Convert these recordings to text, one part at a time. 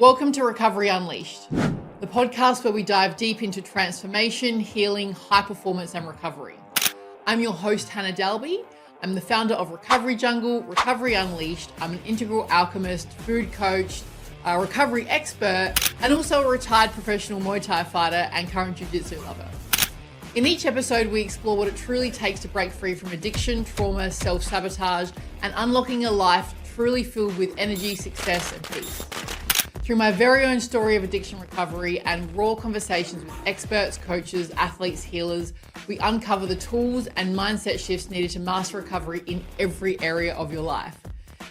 Welcome to Recovery Unleashed, the podcast where we dive deep into transformation, healing, high performance, and recovery. I'm your host, Hannah Dalby. I'm the founder of Recovery Jungle, Recovery Unleashed. I'm an integral alchemist, food coach, a recovery expert, and also a retired professional Muay Thai fighter and current jiu-jitsu lover. In each episode, we explore what it truly takes to break free from addiction, trauma, self-sabotage, and unlocking a life truly filled with energy, success, and peace. Through my very own story of addiction recovery and raw conversations with experts, coaches, athletes, healers, we uncover the tools and mindset shifts needed to master recovery in every area of your life.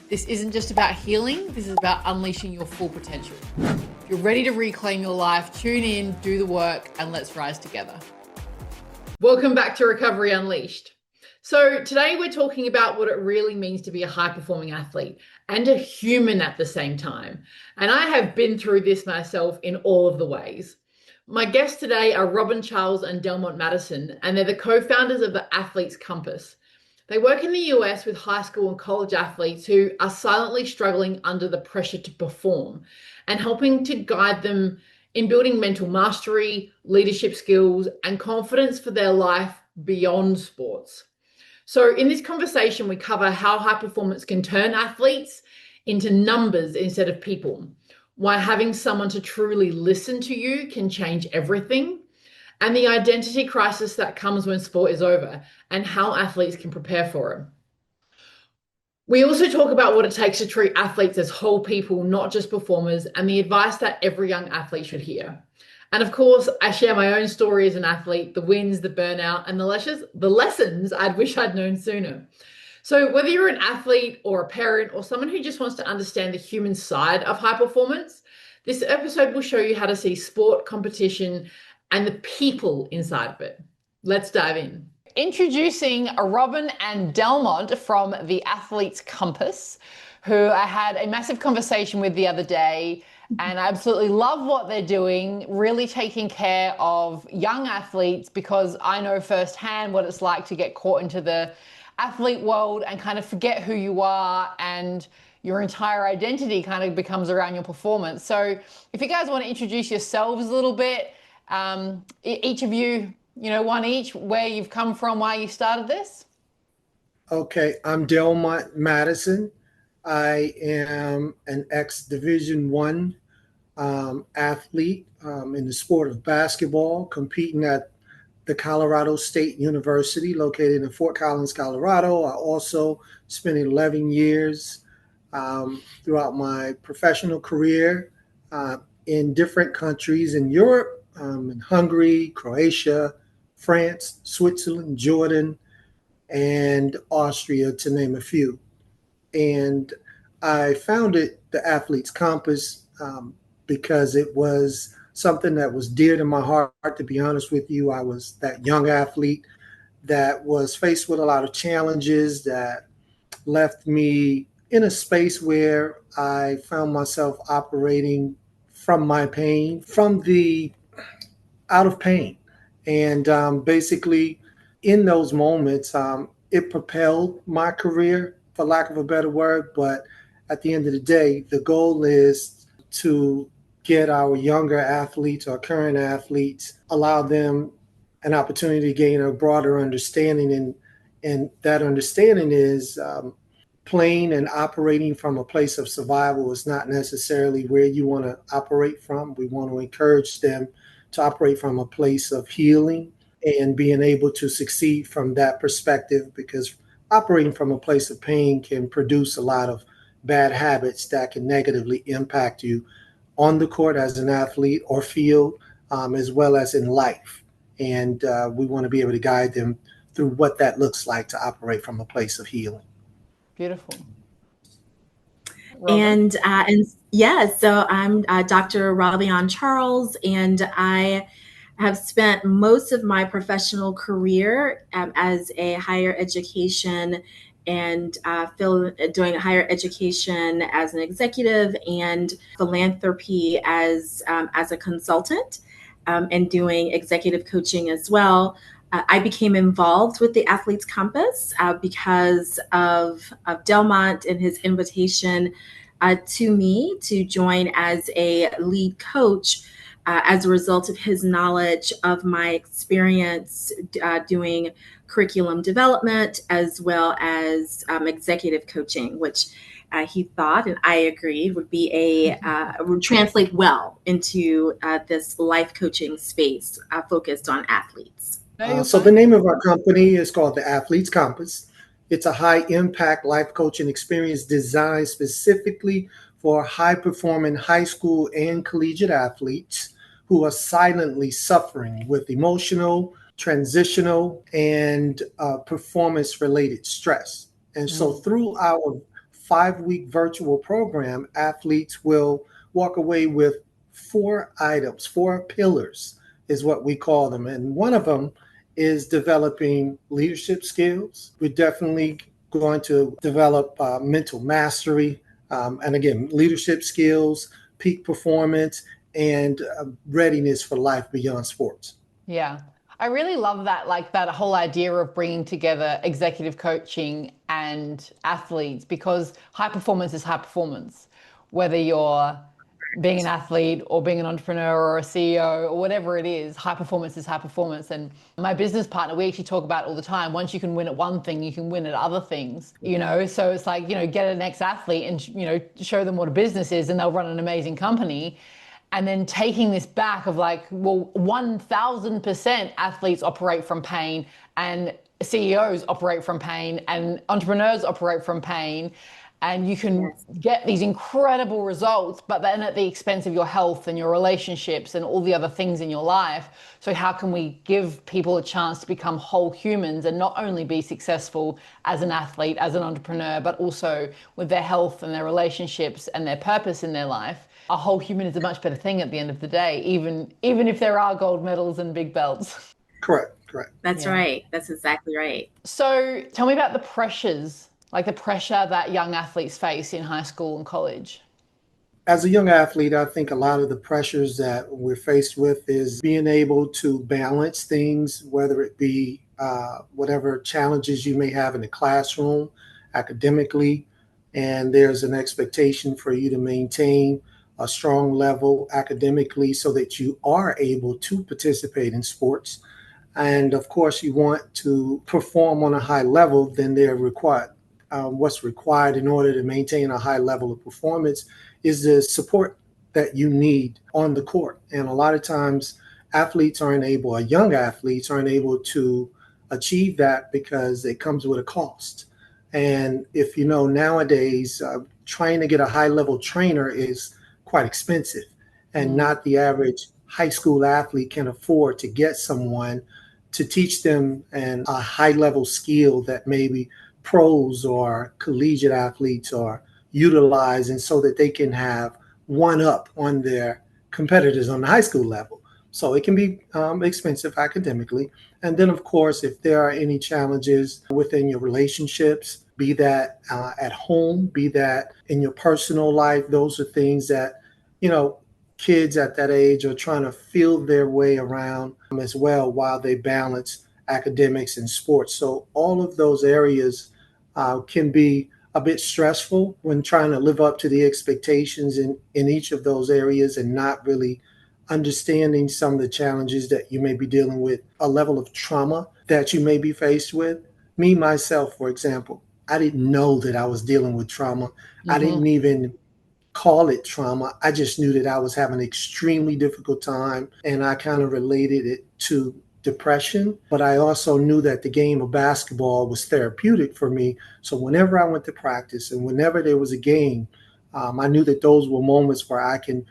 This isn't just about healing, this is about unleashing your full potential. If you're ready to reclaim your life, tune in, do the work, and let's rise together. Welcome back to Recovery Unleashed. So today we're talking about what it really means to be a high-performing athlete and a human at the same time. And I have been through this myself in all of the ways. My guests today are Robiaun Charles and Delmont Madison, and they're the co-founders of the Athlete's Compass. They work in the US with high school and college athletes who are silently struggling under the pressure to perform and helping to guide them in building mental mastery, leadership skills, and confidence for their life beyond sports. So in this conversation, we cover how high performance can turn athletes into numbers instead of people, why having someone to truly listen to you can change everything, and the identity crisis that comes when sport is over and how athletes can prepare for it. We also talk about what it takes to treat athletes as whole people, not just performers, and the advice that every young athlete should hear. And of course, I share my own story as an athlete, the wins, the burnout, and the lessons I'd wish I'd known sooner. So whether you're an athlete or a parent or someone who just wants to understand the human side of high performance, this episode will show you how to see sport, competition, and the people inside of it. Let's dive in. Introducing Robiaun and Delmont from the Athlete's Compass, who I had a massive conversation with the other day. And I absolutely love what they're doing, really taking care of young athletes, because I know firsthand what it's like to get caught into the athlete world and kind of forget who you are, and your entire identity kind of becomes around your performance. So if you guys want to introduce yourselves a little bit, each of you, one each, where you've come from, why you started this. Okay, I'm Delmont Madison. I am an ex-Division I athlete in the sport of basketball, competing at the Colorado State University located in Fort Collins, Colorado. I also spent 11 years throughout my professional career in different countries in Europe, in Hungary, Croatia, France, Switzerland, Jordan, and Austria, to name a few. And I founded the Athlete's Compass because it was something that was dear to my heart. To be honest with you, I was that young athlete that was faced with a lot of challenges that left me in a space where I found myself operating from my pain, out of pain. And basically in those moments, it propelled my career, for lack of a better word. But at the end of the day, the goal is to get our younger athletes or current athletes, allow them an opportunity to gain a broader understanding. And that understanding is playing and operating from a place of survival is not necessarily where you want to operate from. We want to encourage them to operate from a place of healing and being able to succeed from that perspective, because operating from a place of pain can produce a lot of bad habits that can negatively impact you on the court as an athlete or field, as well as in life. And we want to be able to guide them through what that looks like to operate from a place of healing. Beautiful. And yeah, so I'm Dr. Robiaun Charles, and I have spent most of my professional career as a higher education and doing higher education as an executive and philanthropy as a consultant, and doing executive coaching as well. I became involved with the Athlete's Compass because of Delmont and his invitation to me to join as a lead coach as a result of his knowledge of my experience doing curriculum development as well as executive coaching, which he thought, and I agreed, would be would translate well into this life coaching space focused on athletes. So the name of our company is called the Athletes Compass. It's a high impact life coaching experience designed specifically for high performing high school and collegiate athletes who are silently suffering with emotional, transitional, and performance related stress. And so through our 5-week virtual program, athletes will walk away with 4 items, 4 pillars is what we call them. And one of them is developing leadership skills. We're definitely going to develop mental mastery, and again, leadership skills, peak performance, and readiness for life beyond sports. Yeah. I really love that, like that whole idea of bringing together executive coaching and athletes, because high performance is high performance, whether you're being an athlete or being an entrepreneur or a CEO or whatever it is. High performance is high performance. And my business partner, we actually talk about all the time, once you can win at one thing, you can win at other things, so it's like, get an ex-athlete and, show them what a business is and they'll run an amazing company. And then taking this back of like, well, 1000% athletes operate from pain and CEOs operate from pain and entrepreneurs operate from pain. And you can get these incredible results, but then at the expense of your health and your relationships and all the other things in your life. So how can we give people a chance to become whole humans and not only be successful as an athlete, as an entrepreneur, but also with their health and their relationships and their purpose in their life? A whole human is a much better thing at the end of the day, even if there are gold medals and big belts. Correct. That's right. That's exactly right. So tell me about the pressures, like the pressure that young athletes face in high school and college. As a young athlete, I think a lot of the pressures that we're faced with is being able to balance things, whether it be whatever challenges you may have in the classroom, academically, and there's an expectation for you to maintain a strong level academically so that you are able to participate in sports. And of course, you want to perform on a high level, then they're required. What's required in order to maintain a high level of performance is the support that you need on the court. And a lot of times young athletes aren't able to achieve that because it comes with a cost. And if you know, nowadays, trying to get a high level trainer is quite expensive, and not the average high school athlete can afford to get someone to teach them a high level skill that maybe pros or collegiate athletes are utilizing so that they can have one up on their competitors on the high school level. So it can be expensive academically. And then, of course, if there are any challenges within your relationships, be that at home, be that in your personal life, those are things that, kids at that age are trying to feel their way around as well while they balance academics and sports. So all of those areas can be a bit stressful when trying to live up to the expectations in each of those areas and not really understanding some of the challenges that you may be dealing with, a level of trauma that you may be faced with. Me, myself, for example, I didn't know that I was dealing with trauma. I didn't even call it trauma. I just knew that I was having an extremely difficult time, and I kind of related it to depression. But I also knew that the game of basketball was therapeutic for me. So whenever I went to practice and whenever there was a game, I knew that those were moments where I can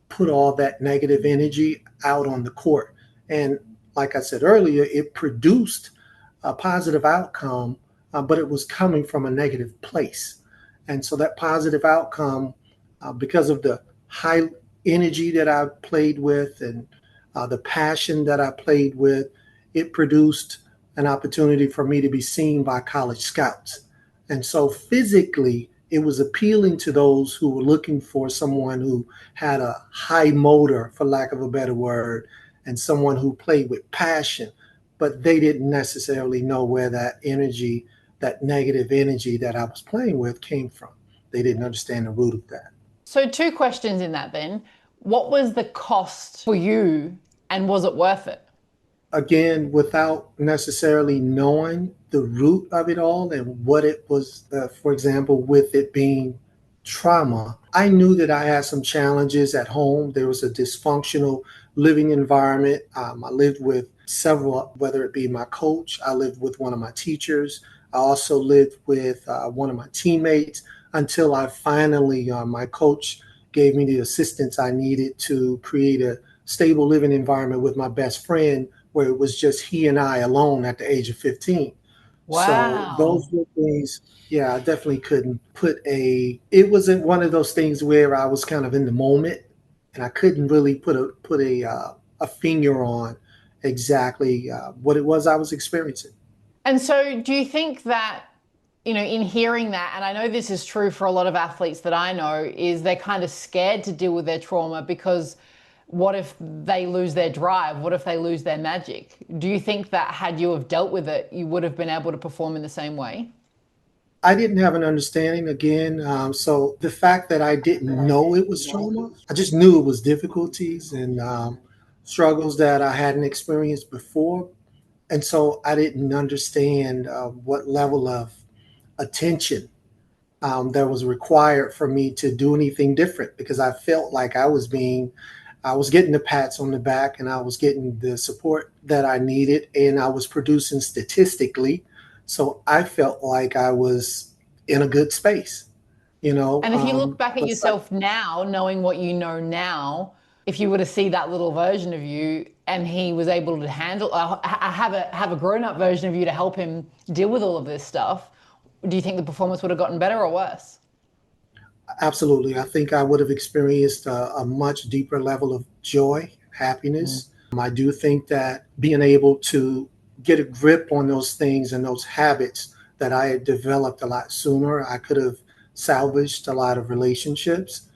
put all that negative energy out on the court. And like I said earlier, it produced a positive outcome, but it was coming from a negative place. And so that positive outcome, because of the high energy that I played with and the passion that I played with, it produced an opportunity for me to be seen by college scouts. And so physically, it was appealing to those who were looking for someone who had a high motor, for lack of a better word, and someone who played with passion, but they didn't necessarily know where that energy, that negative energy that I was playing with came from. They didn't understand the root of that. So 2 questions in that then. What was the cost for you and was it worth it? Again, without necessarily knowing the root of it all and what it was, for example, with it being trauma, I knew that I had some challenges at home. There was a dysfunctional living environment. I lived with several, whether it be my coach, I lived with one of my teachers. I also lived with one of my teammates until I finally, my coach gave me the assistance I needed to create a stable living environment with my best friend, where it was just he and I alone at the age of 15. So Wow. those were things, yeah, I definitely couldn't it wasn't one of those things where I was kind of in the moment and I couldn't really put a finger on exactly what it was I was experiencing. And so do you think that, in hearing that, and I know this is true for a lot of athletes that I know, is they're kind of scared to deal with their trauma because what if they lose their drive? What if they lose their magic? Do you think that had you have dealt with it, you would have been able to perform in the same way? I didn't have an understanding again. So the fact that I didn't know it was trauma, I just knew it was difficulties and struggles that I hadn't experienced before. And so I didn't understand what level of attention that was required for me to do anything different, because I felt like I was getting the pats on the back and I was getting the support that I needed and I was producing statistically. So I felt like I was in a good space, you know. And if you look back at But yourself now, knowing what you know now, if you were to see that little version of you and he was able to handle, have a grown up version of you to help him deal with all of this stuff, do you think the performance would have gotten better or worse? absolutely, I think I would have experienced a much deeper level of joy, happiness. I do think that being able to get a grip on those things and those habits that I had developed a lot sooner, I could have salvaged a lot of relationships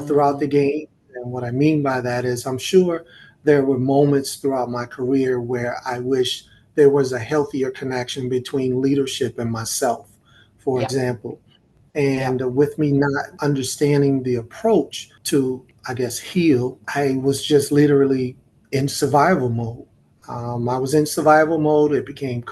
throughout the Mm. game. And what I mean by that is, I'm sure there were moments throughout my career where I wish there was a healthier connection between leadership and myself, for Yeah. example. Yeah. And with me not understanding the approach to, I guess, heal, I was just literally in survival mode. I was in survival mode. It became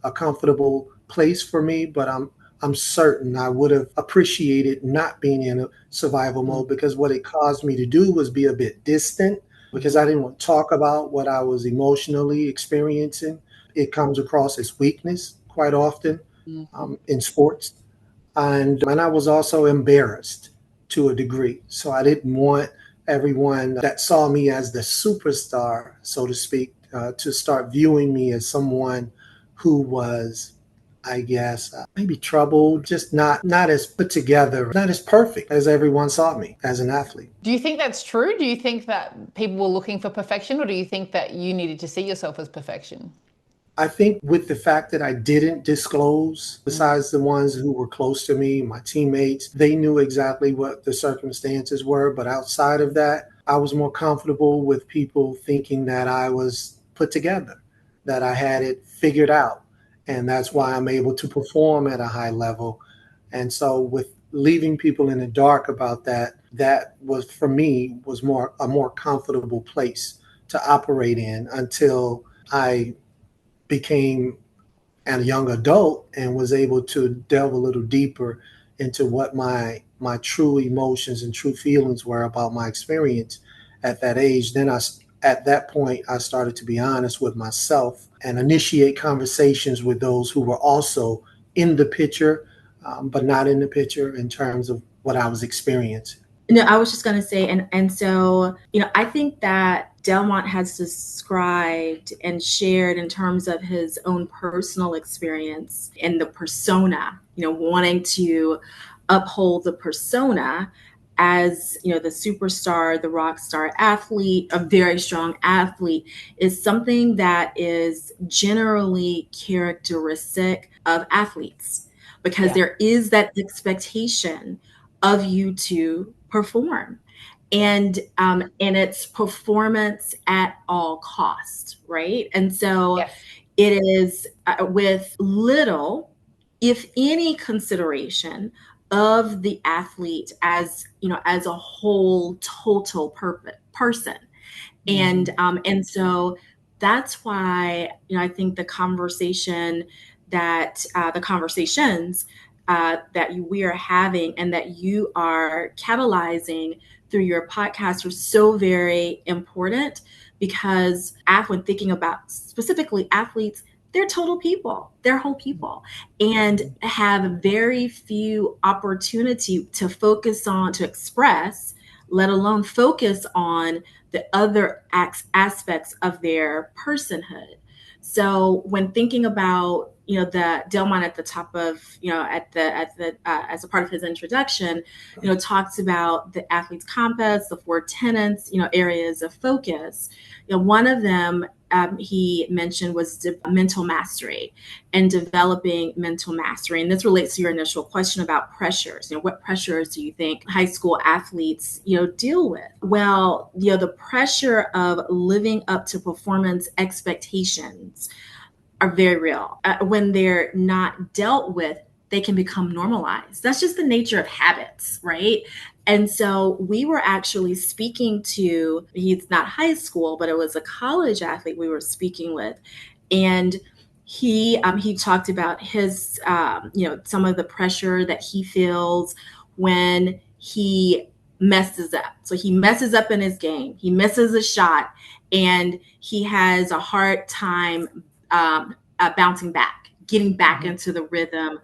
a comfortable place for me, but I'm certain I would have appreciated not being in a survival Mm. mode, because what it caused me to do was be a bit distant, because I didn't want to talk about what I was emotionally experiencing. It comes across as weakness quite often Mhm. in sports, and I was also embarrassed to a degree. So I didn't want everyone that saw me as the superstar, so to speak, to start viewing me as someone who was, I guess, maybe troubled, just not as put together, not as perfect as everyone saw me as an athlete. Do you think that's true? Do you think that people were looking for perfection, or do you think that you needed to see yourself as perfection? I think with the fact that I didn't disclose, Mm. besides the ones who were close to me, my teammates, they knew exactly what the circumstances were. But outside of that, I was more comfortable with people thinking that I was put together, that I had it figured out. And that's Yeah. why I'm able to perform at a high level. And so with leaving people in the dark about that, that was for me was more a more comfortable place to operate in until I became a young adult and was able to delve a little deeper into what my true emotions and true feelings were about my experience at that age. Then at that point I started to be honest with myself and initiate conversations with those who were also in the picture, but not in the picture in terms of what I was experiencing. No, I was just going to say, and so, I think that Delmont has described and shared in terms of his own personal experience and the persona, wanting to uphold the persona as, the superstar, the rock star athlete, a very strong athlete, is something that is generally characteristic of athletes, because Yeah. there is that expectation of you to perform, and it's performance at all cost, right? And so Yes. it is with little, if any, consideration of the athlete as, as a whole total person. And so that's why, I think the conversations that we are having and that you are catalyzing through your podcast are so very important, because when thinking about specifically athletes, they're total people, they're whole people, and have very few opportunity to focus on, to express, let alone focus on the other aspects of their personhood. So when thinking about, the Delmont at the top of, as a part of his introduction, talks about the athlete's compass, the four tenets, areas of focus. One of them he mentioned was mental mastery and developing mental mastery. And this relates to your initial question about pressures. What pressures do you think high school athletes, deal with? Well, the pressure of living up to performance expectations are very real. When they're not dealt with, they can become normalized. That's just the nature of habits, right? And so we were actually speaking to, he's not high school, but it was a college athlete we were speaking with. And he talked about his, some of the pressure that he feels when he messes up. So he messes up in his game, he misses a shot, and he has a hard time bouncing back, getting back into the rhythm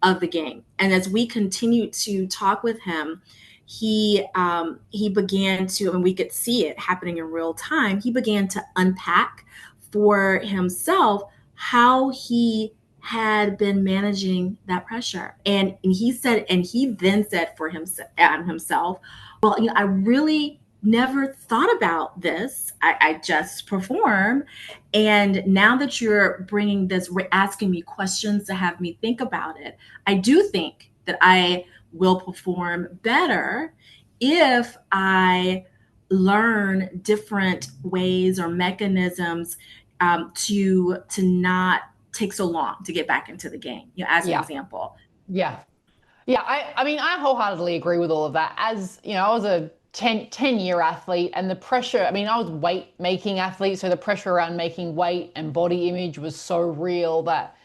of the game. And as we continued to talk with him, he began to, and we could see it happening in real time, he began to unpack for himself how he had been managing that pressure. And he then said for himself, well, I really never thought about this. I just perform. And now that you're bringing this, asking me questions to have me think about it, I do think that I will perform better if I learn different ways or mechanisms to not take so long to get back into the game, as an example. Yeah. I mean, I wholeheartedly agree with all of that. As I was a 10-year athlete, and the pressure, I mean, I was weight making athlete, so the pressure around making weight and body image was so real that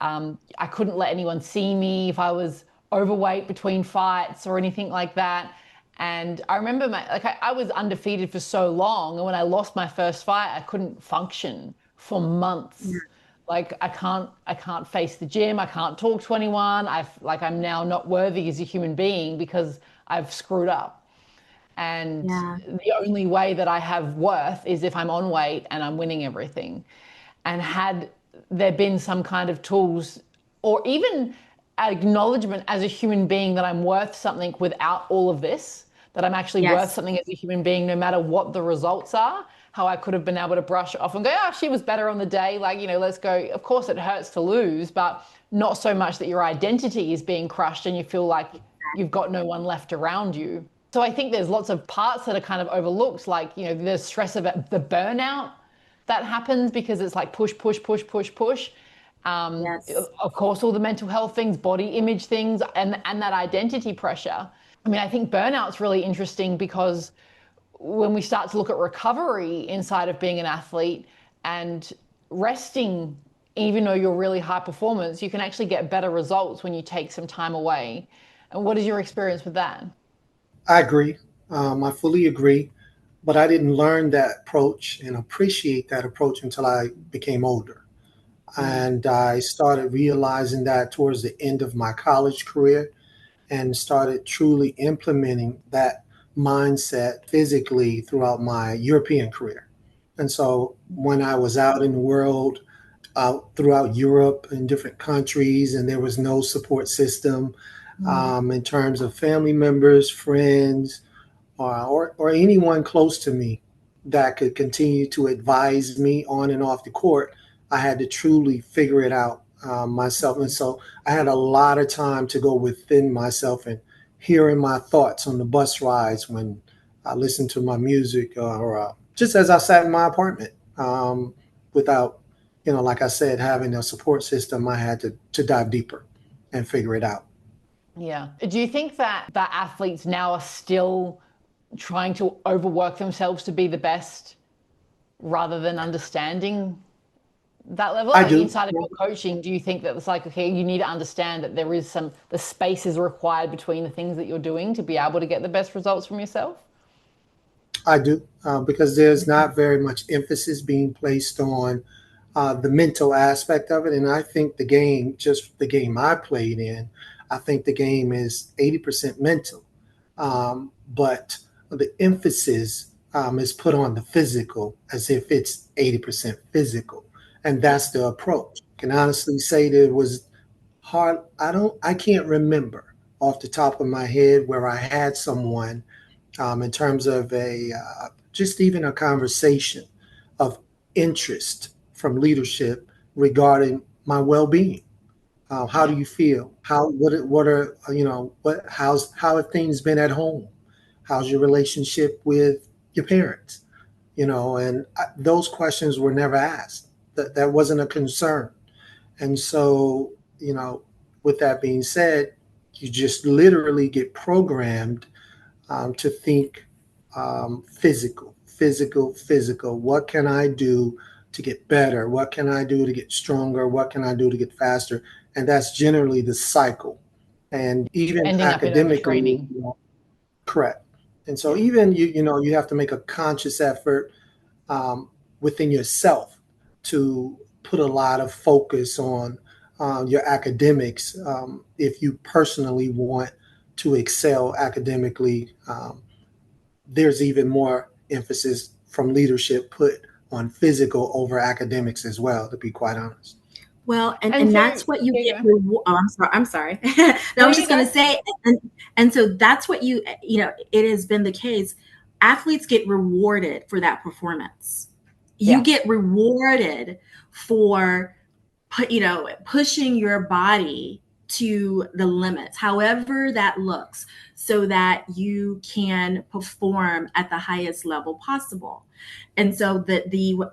I couldn't let anyone see me if I was overweight between fights or anything like that. And I remember I was undefeated for so long, and when I lost my first fight, I couldn't function for months. Like I can't face the gym. I can't talk to anyone. I'm now not worthy as a human being because I've screwed up. And the only way that I have worth is if I'm on weight and I'm winning everything. And had there been some kind of tools or even acknowledgement as a human being that I'm worth something without all of this, that I'm actually worth something as a human being, no matter what the results are, how I could have been able to brush it off and go, she was better on the day. Let's go. Of course it hurts to lose, but not so much that your identity is being crushed and you feel like you've got no one left around you. So I think there's lots of parts that are kind of overlooked, like, the stress of it, the burnout that happens because it's like push. Of course, all the mental health things, body image things, and that identity pressure. I mean, I think burnout's really interesting because when we start to look at recovery inside of being an athlete and resting, even though you're really high performance, you can actually get better results when you take some time away. And what is your experience with that? I agree. I fully agree. But I didn't learn that approach and appreciate that approach until I became older. And I started realizing that towards the end of my college career and started truly implementing that mindset physically throughout my European career. And so when I was out in the world, throughout Europe in different countries, and there was no support system in terms of family members, friends, or anyone close to me that could continue to advise me on and off the court, I had to truly figure it out myself. And so I had a lot of time to go within myself and hearing my thoughts on the bus rides when I listened to my music or just as I sat in my apartment without, like I said, having a support system. I had to dive deeper and figure it out. Yeah. Do you think that athletes now are still trying to overwork themselves to be the best rather than understanding that level? I Like do. inside of your coaching, do you think that it's like, okay, you need to understand that the space is required between the things that you're doing to be able to get the best results from yourself? I do, because there's not very much emphasis being placed on the mental aspect of it. And I think the game, just the game I played in, I think the game is 80% mental. But the emphasis is put on the physical as if it's 80% physical. And that's the approach. I can honestly say that it was hard. I can't remember off the top of my head where I had someone in terms of just even a conversation of interest from leadership regarding my well-being. How do you feel? How have things been at home? How's your relationship with your parents? And those questions were never asked. That wasn't a concern. And so, with that being said, you just literally get programmed to think physical. What can I do to get better? What can I do to get stronger? What can I do to get faster? And that's generally the cycle. And even Ending up in academically, overtraining. correct. And so Yeah. even you have to make a conscious effort within yourself to put a lot of focus on your academics if you personally want to excel academically. There's even more emphasis from leadership put on physical over academics as well, to be quite honest. Well, and, And and so, that's what you yeah, get. go. Oh, I'm sorry. I'm sorry. No, I No, was you just going go. to say, and so that's what it has been the case. Athletes get rewarded for that performance. You Yeah. get rewarded for pushing your body to the limits, however that looks, so that you can perform at the highest level possible. And so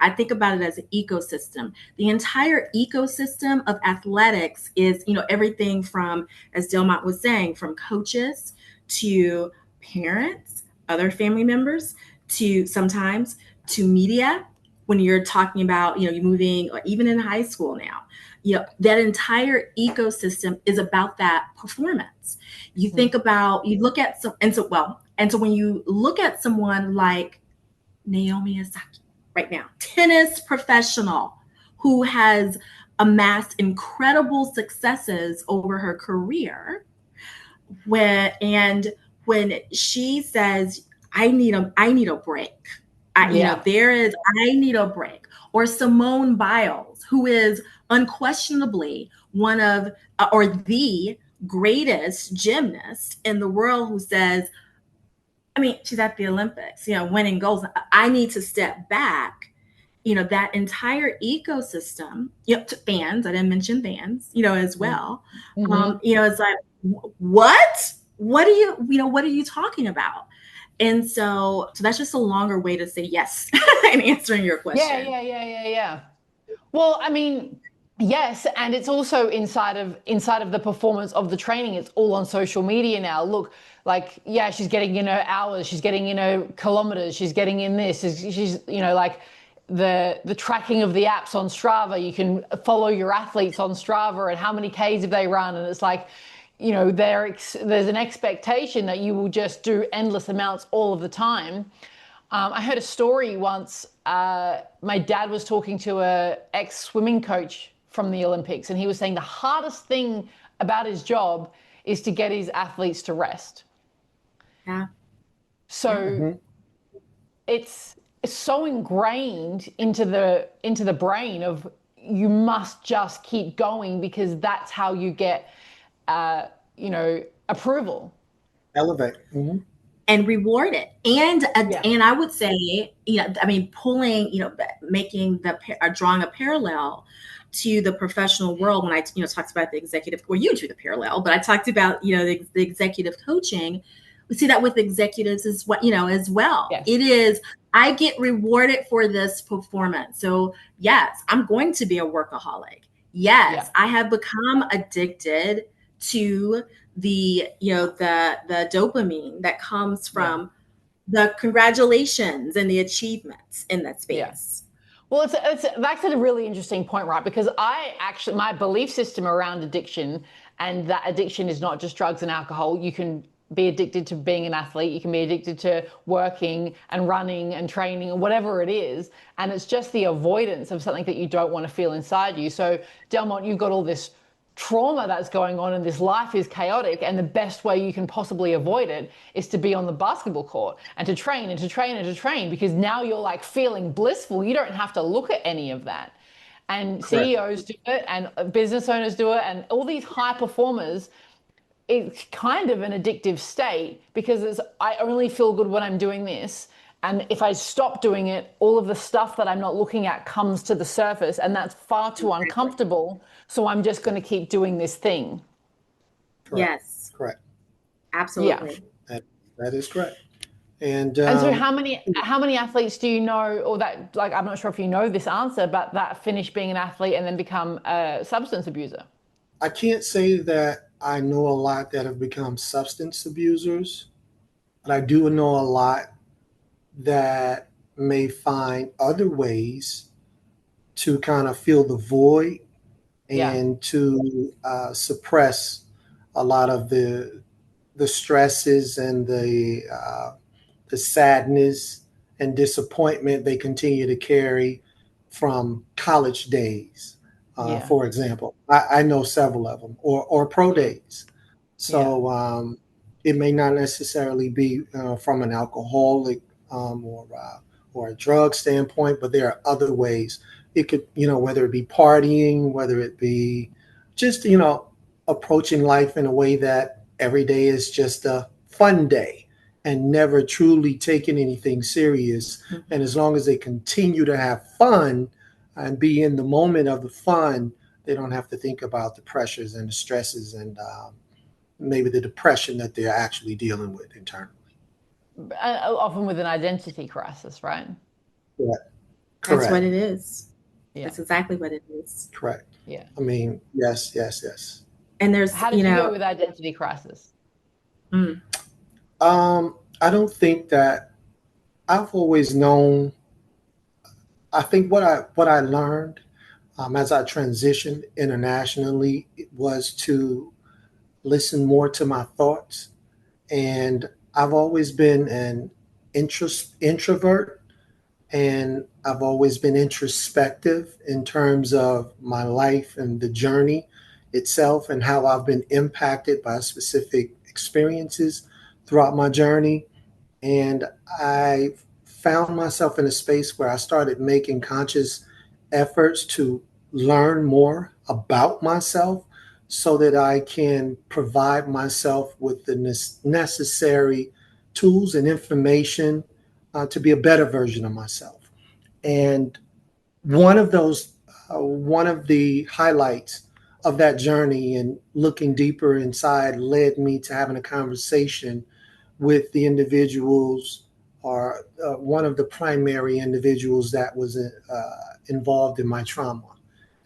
I think about it as an ecosystem. The entire ecosystem of athletics is, everything from, as Delmont was saying, from coaches to parents, other family members, to sometimes to media. When you're talking about, you're moving, or even in high school now, that entire ecosystem is about that performance. You think about, you look at so when you look at someone like Naomi Osaka right now, tennis professional who has amassed incredible successes over her career, when she says, I need a break. Yeah. I need a break. Or Simone Biles, who is unquestionably one of or the greatest gymnast in the world, who says, she's at the Olympics, winning golds. I need to step back. That entire ecosystem, to fans, I didn't mention fans, as well. Mm-hmm. It's like, what? What are you talking about? And so that's just a longer way to say yes in answering your question. Yeah. Well, I mean, yes, and it's also inside of the performance of the training. It's all on social media now. Look, like, yeah, she's getting in her hours, she's getting in her kilometers, she's getting in this. She's like the tracking of the apps on Strava. You can follow your athletes on Strava and how many Ks have they run, and it's like, there's an expectation that you will just do endless amounts all of the time. I heard a story once. My dad was talking to a ex-swimming coach from the Olympics, and he was saying the hardest thing about his job is to get his athletes to rest. Yeah. So it's so ingrained into the brain of, you must just keep going because that's how you get approval. Elevate. Mm-hmm. And reward it. And Yeah. and I would say, pulling, drawing a parallel to the professional world, when I talked about the executive, or you drew the parallel, but I talked about the executive coaching. We see that with executives as well. Yes. It is, I get rewarded for this performance. So yes, I'm going to be a workaholic. Yes, Yeah. I have become addicted to the dopamine that comes from the congratulations and the achievements in that space. Yeah. Well, that's a really interesting point, right? Because my belief system around addiction, and that addiction is not just drugs and alcohol. You can be addicted to being an athlete. You can be addicted to working and running and training and whatever it is. And it's just the avoidance of something that you don't want to feel inside you. So Delmont, you've got all this trauma that's going on and this life is chaotic, and the best way you can possibly avoid it is to be on the basketball court and to train and to train and to train, because now you're like feeling blissful. You don't have to look at any of that. And Correct. CEOs do it and business owners do it, and all these high performers, it's kind of an addictive state, because I only feel good when I'm doing this. And if I stop doing it, all of the stuff that I'm not looking at comes to the surface, and that's far too uncomfortable. So I'm just going to keep doing this thing. Correct. Yes. Correct. Absolutely. Yeah. That is correct. And so how many athletes do you know, or that, like, I'm not sure if you know this answer, but that finish being an athlete and then become a substance abuser? I can't say that I know a lot that have become substance abusers, but I do know a lot that may find other ways to kind of fill the void and to suppress a lot of the stresses and the sadness and disappointment they continue to carry from college days. For example, I know several of them, or pro days. So it may not necessarily be from an alcoholic or a drug standpoint, but there are other ways. It could, whether it be partying, whether it be just, approaching life in a way that every day is just a fun day and never truly taking anything serious. Mm-hmm. And as long as they continue to have fun and be in the moment of the fun, they don't have to think about the pressures and the stresses and maybe the depression that they're actually dealing with internally. Often with an identity crisis, right? Yeah. Correct. That's what it is. Yeah. That's exactly what it is. Correct. Yeah. I mean, yes. And there's, how did you go with identity crisis? I don't think that I've always known. I think what I learned as I transitioned internationally was to listen more to my thoughts. And I've always been an introvert, and I've always been introspective in terms of my life and the journey itself and how I've been impacted by specific experiences throughout my journey. And I found myself in a space where I started making conscious efforts to learn more about myself so that I can provide myself with the necessary tools and information to be a better version of myself. And one of the highlights of that journey and looking deeper inside led me to having a conversation with the individuals, or one of the primary individuals that was involved in my trauma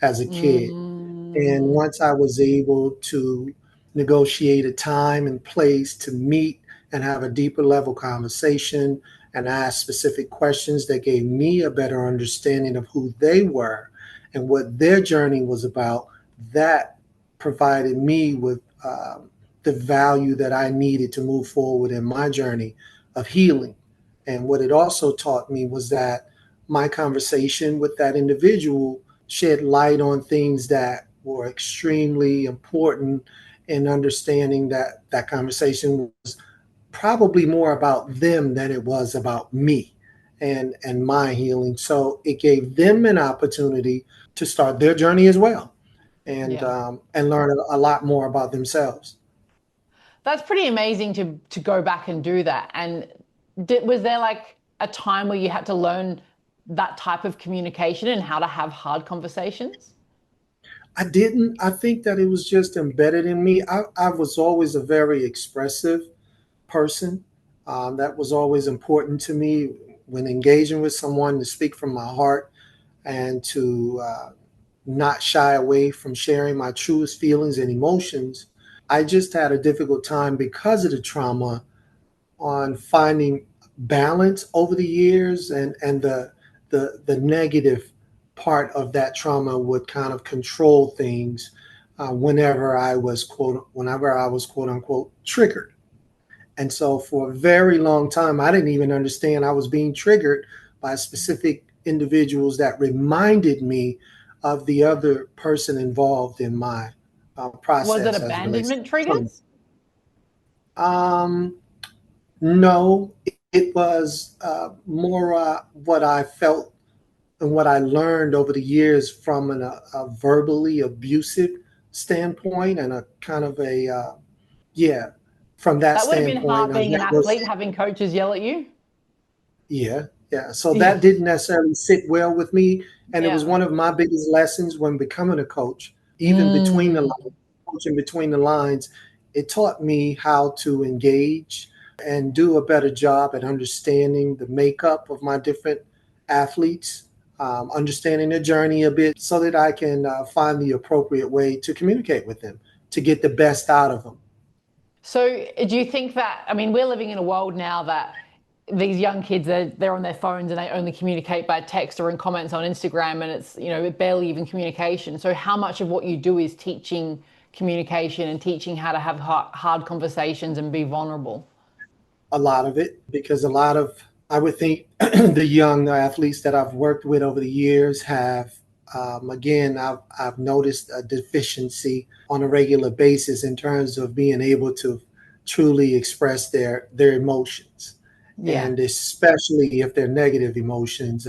as a kid. And once I was able to negotiate a time and place to meet and have a deeper level conversation and ask specific questions that gave me a better understanding of who they were and what their journey was about, that provided me with the value that I needed to move forward in my journey of healing. And what it also taught me was that my conversation with that individual shed light on things that were extremely important in understanding that that conversation was probably more about them than it was about me and my healing. So it gave them an opportunity to start their journey as well and learn a lot more about themselves. That's pretty amazing to go back and do that. And was there like a time where you had to learn that type of communication and how to have hard conversations? I didn't. I think that it was just embedded in me. I was always a very expressive person. That was always important to me when engaging with someone, to speak from my heart and to not shy away from sharing my truest feelings and emotions. I just had a difficult time because of the trauma on finding balance over the years, and the negative part of that trauma would kind of control things whenever I was quote unquote triggered. And so for a very long time, I didn't even understand I was being triggered by specific individuals that reminded me of the other person involved in my Was it process as it relates abandonment to trauma. triggers? No, it was more what I felt and what I learned over the years from a verbally abusive standpoint, and a kind of yeah, from that That would have been standpoint, hard being an that was, athlete, having coaches yell at you. yeah, yeah. So Yeah. that didn't necessarily sit well with me. And it was Yeah. one of my biggest lessons when becoming a coach, even between the lines, coaching between the lines. It taught me how to engage and do a better job at understanding the makeup of my different athletes, understanding their journey a bit so that I can find the appropriate way to communicate with them to get the best out of them. So do you think that, I mean, we're living in a world now that these young kids, they're on their phones and they only communicate by text or in comments on Instagram, and it's, barely even communication. So how much of what you do is teaching communication and teaching how to have hard conversations and be vulnerable? A lot of it, because I would think the young athletes that I've worked with over the years have, again, I've noticed a deficiency on a regular basis in terms of being able to truly express their emotions. Yeah. And especially if they're negative emotions,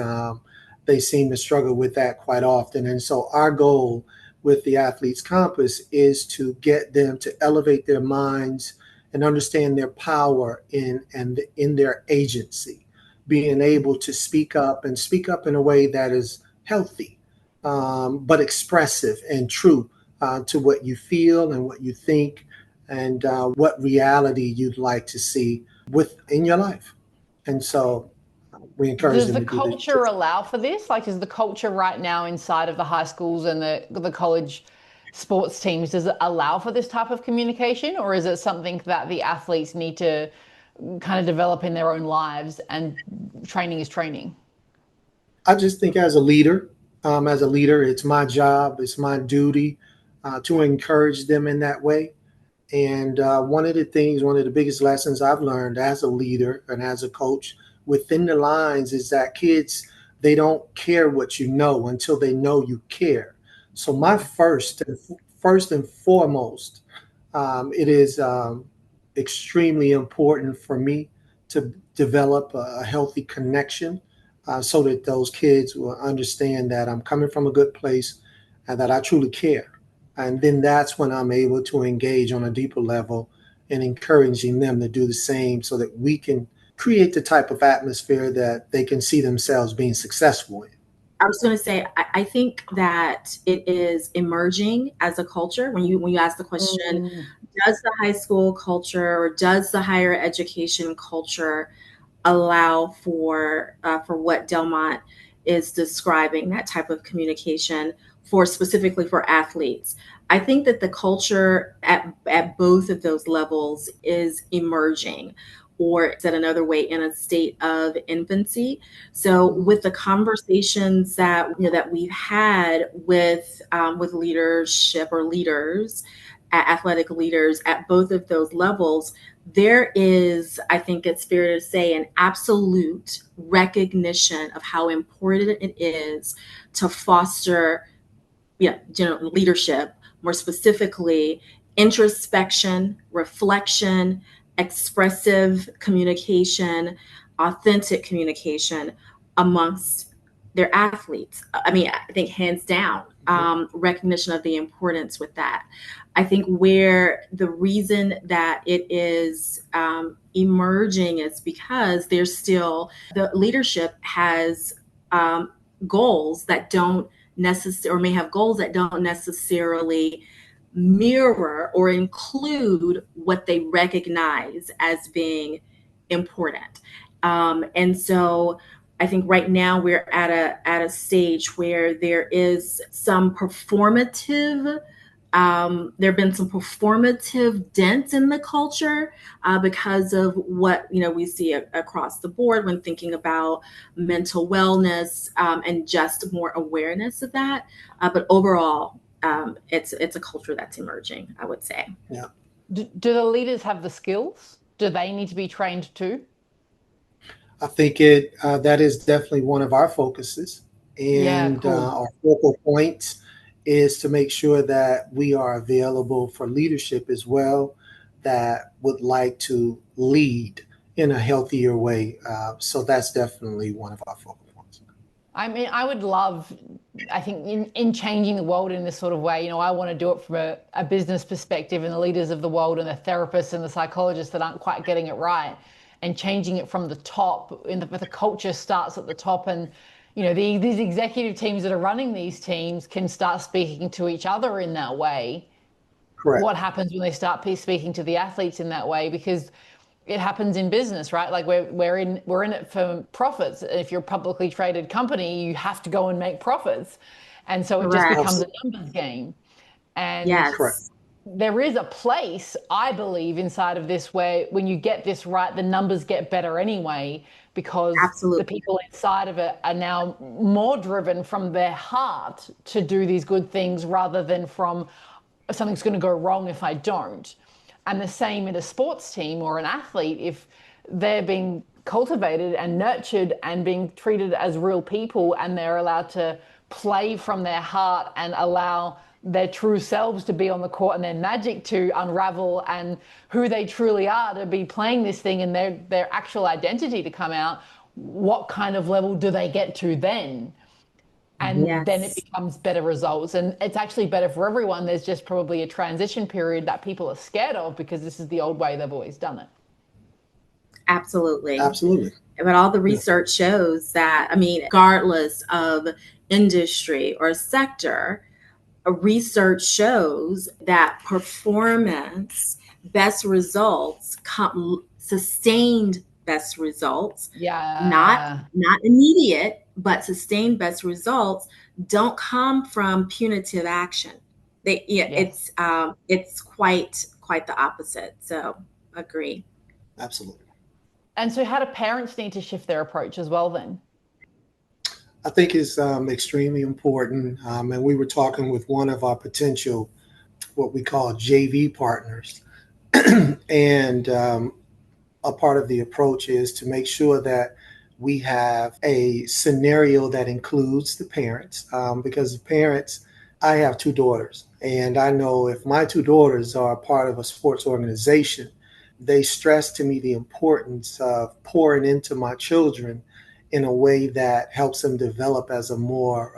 they seem to struggle with that quite often. And so our goal with the Athletes Compass is to get them to elevate their minds and understand their power in their agency, being able to speak up in a way that is healthy, but expressive and true to what you feel and what you think, and what reality you'd like to see in your life. And so we encourage Does them the to do this. culture allow for this? Like, is the culture right now inside of the high schools and the college sports teams, does it allow for this type of communication, or is it something that the athletes need to kind of develop in their own lives, and training is training? I just think as a leader, it's my job, it's my duty to encourage them in that way. And one of the biggest lessons I've learned as a leader and as a coach within the lines is that kids, they don't care what you know until they know you care. So my first and foremost, it is extremely important for me to develop a healthy connection, so that those kids will understand that I'm coming from a good place and that I truly care. And then that's when I'm able to engage on a deeper level and encouraging them to do the same so that we can create the type of atmosphere that they can see themselves being successful in. I was going to say, I think that it is emerging as a culture. When you ask the question, does the high school culture or does the higher education culture allow for what Delmont is describing, that type of communication for specifically for athletes? I think that the culture at both of those levels is emerging, or said another way, in a state of infancy. So with the conversations that that we've had with leadership or leaders, athletic leaders at both of those levels, there is, I think it's fair to say, an absolute recognition of how important it is to foster leadership, more specifically introspection, reflection, expressive communication, authentic communication amongst their athletes. I mean, I think hands down, recognition of the importance with that. I think where the reason that it is emerging is because there's still, the leadership has goals that don't necessarily, or may have goals that don't necessarily mirror or include what they recognize as being important. And so I think right now we're at a stage where there is some performative There have been some performative dents in the culture because of what we see across the board when thinking about mental wellness and just more awareness of that. But overall, it's a culture that's emerging, I would say. Yeah. Do the leaders have the skills? Do they need to be trained too? I think that is definitely one of our focuses, Yeah, and cool. our focal points is to make sure that we are available for leadership as well, that would like to lead in a healthier way. So that's definitely one of our focal points. I mean, I would love, I think, in changing the world in this sort of way, I want to do it from a business perspective and the leaders of the world and the therapists and the psychologists that aren't quite getting it right and changing it from the top. The culture starts at the top, and, these executive teams that are running these teams can start speaking to each other in that way. Correct. What happens when they start speaking to the athletes in that way? Because it happens in business, right? Like we're in it for profits. If you're a publicly traded company, you have to go and make profits. And so it just Correct. becomes a Absolutely. numbers game. And Correct. Yes, there is a place, I believe, inside of this where when you get this right, the numbers get better anyway, because the absolutely. people inside of it are now more driven from their heart to do these good things rather than from something's going to go wrong if I don't. And the same in a sports team or an athlete, if they're being cultivated and nurtured and being treated as real people and they're allowed to play from their heart and allow their true selves to be on the court and their magic to unravel and who they truly are to be playing this thing and their actual identity to come out, what kind of level do they get to then? And then it Yes, becomes better results, and it's actually better for everyone. There's just probably a transition period that people are scared of because this is the old way they've always done it. absolutely. Absolutely. But all the Yeah. research shows that, regardless of industry or sector, research shows that performance, best results, sustained best results, not Yeah. immediate, but sustained best results don't come from punitive action. Yes. It's quite the opposite. So agree. Absolutely. And so how do parents need to shift their approach as well then? I think it's extremely important. And we were talking with one of our potential, what we call JV partners. And a part of the approach is to make sure that we have a scenario that includes the parents, because the parents, I have two daughters, and I know if my two daughters are part of a sports organization, they stress to me the importance of pouring into my children in a way that helps them develop as a more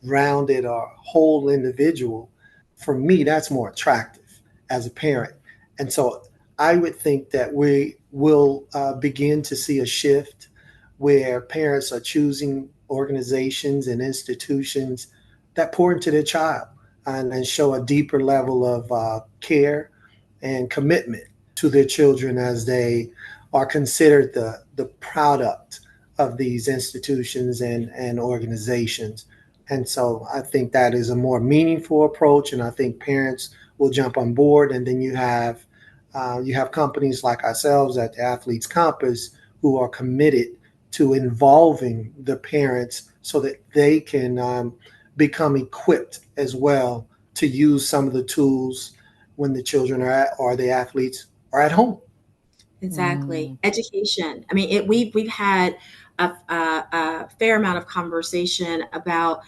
rounded or whole individual. For me, that's more attractive as a parent. And so I would think that we will begin to see a shift where parents are choosing organizations and institutions that pour into their child and show a deeper level of care and commitment to their children as they are considered the product of these institutions and organizations. And so I think that is a more meaningful approach, and I think parents will jump on board. And then you have companies like ourselves at the Athletes Compass who are committed to involving the parents so that they can become equipped as well to use some of the tools when the children or the athletes are at home. Exactly. Education. We've had a fair amount of conversation about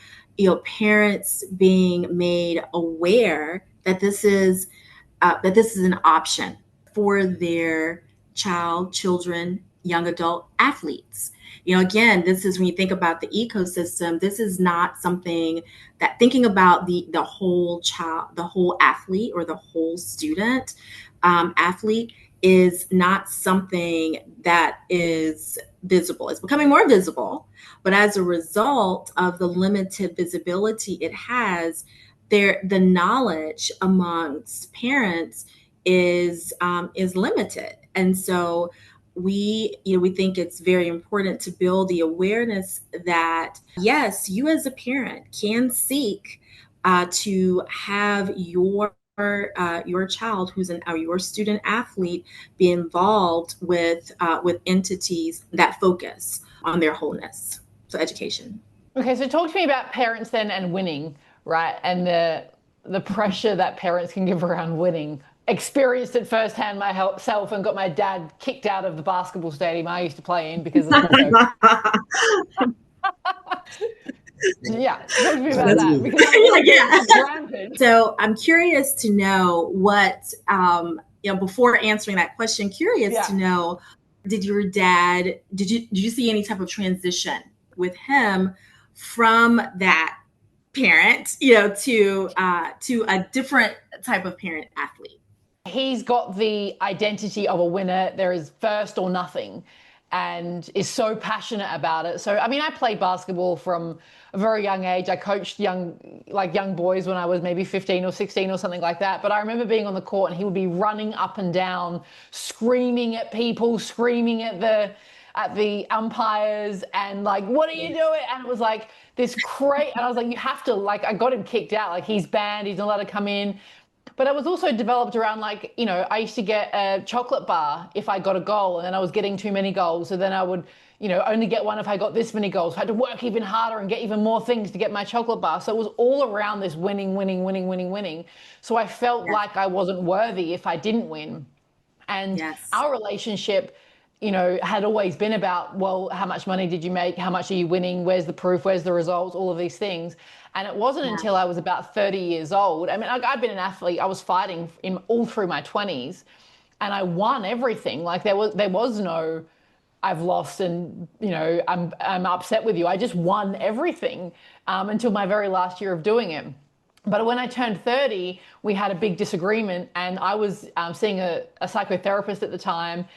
parents being made aware that this is an option for their children, young adult athletes. Again, this is when you think about the ecosystem, this is not something that thinking about the whole child, the whole athlete or the whole student athlete is not something that is visible. It's becoming more visible, but as a result of the limited visibility it has, the knowledge amongst parents is limited, and so we think it's very important to build the awareness that yes, you as a parent can seek to have your child who's your student athlete be involved with entities that focus on their wholeness. So education. Okay, so talk to me about parents then and winning, right? And the pressure that parents can give around winning. Experienced it firsthand myself and got my dad kicked out of the basketball stadium I used to play in because of that. Yeah, talk to me about that because yeah. So I'm curious to know what, before answering that question, to know, did your dad, did you see any type of transition with him from that parent, to a different type of parent athlete? He's got the identity of a winner. There is first or nothing, and is so passionate about it. So, I mean, I played basketball from a very young age. I coached young boys when I was maybe 15 or 16 or something like that. But I remember being on the court and he would be running up and down, screaming at people, screaming at the umpires and like, what are you doing? And it was like this and I was like, you have to, like, I got him kicked out. Like, he's banned, he's not allowed to come in. But it was also developed around, like, I used to get a chocolate bar if I got a goal, and then I was getting too many goals. So then I would, only get one if I got this many goals. I had to work even harder and get even more things to get my chocolate bar. So it was all around this winning, winning, winning, winning, winning. So I felt like I wasn't worthy if I didn't win. And our relationship, had always been about, well, how much money did you make? How much are you winning? Where's the proof? Where's the results? All of these things. And it wasn't until I was about 30 years old. I mean, I'd been an athlete. I was fighting all through my 20s, and I won everything. Like, there was no, I've lost and, I'm upset with you. I just won everything until my very last year of doing it. But when I turned 30, we had a big disagreement, and I was seeing a psychotherapist at the time.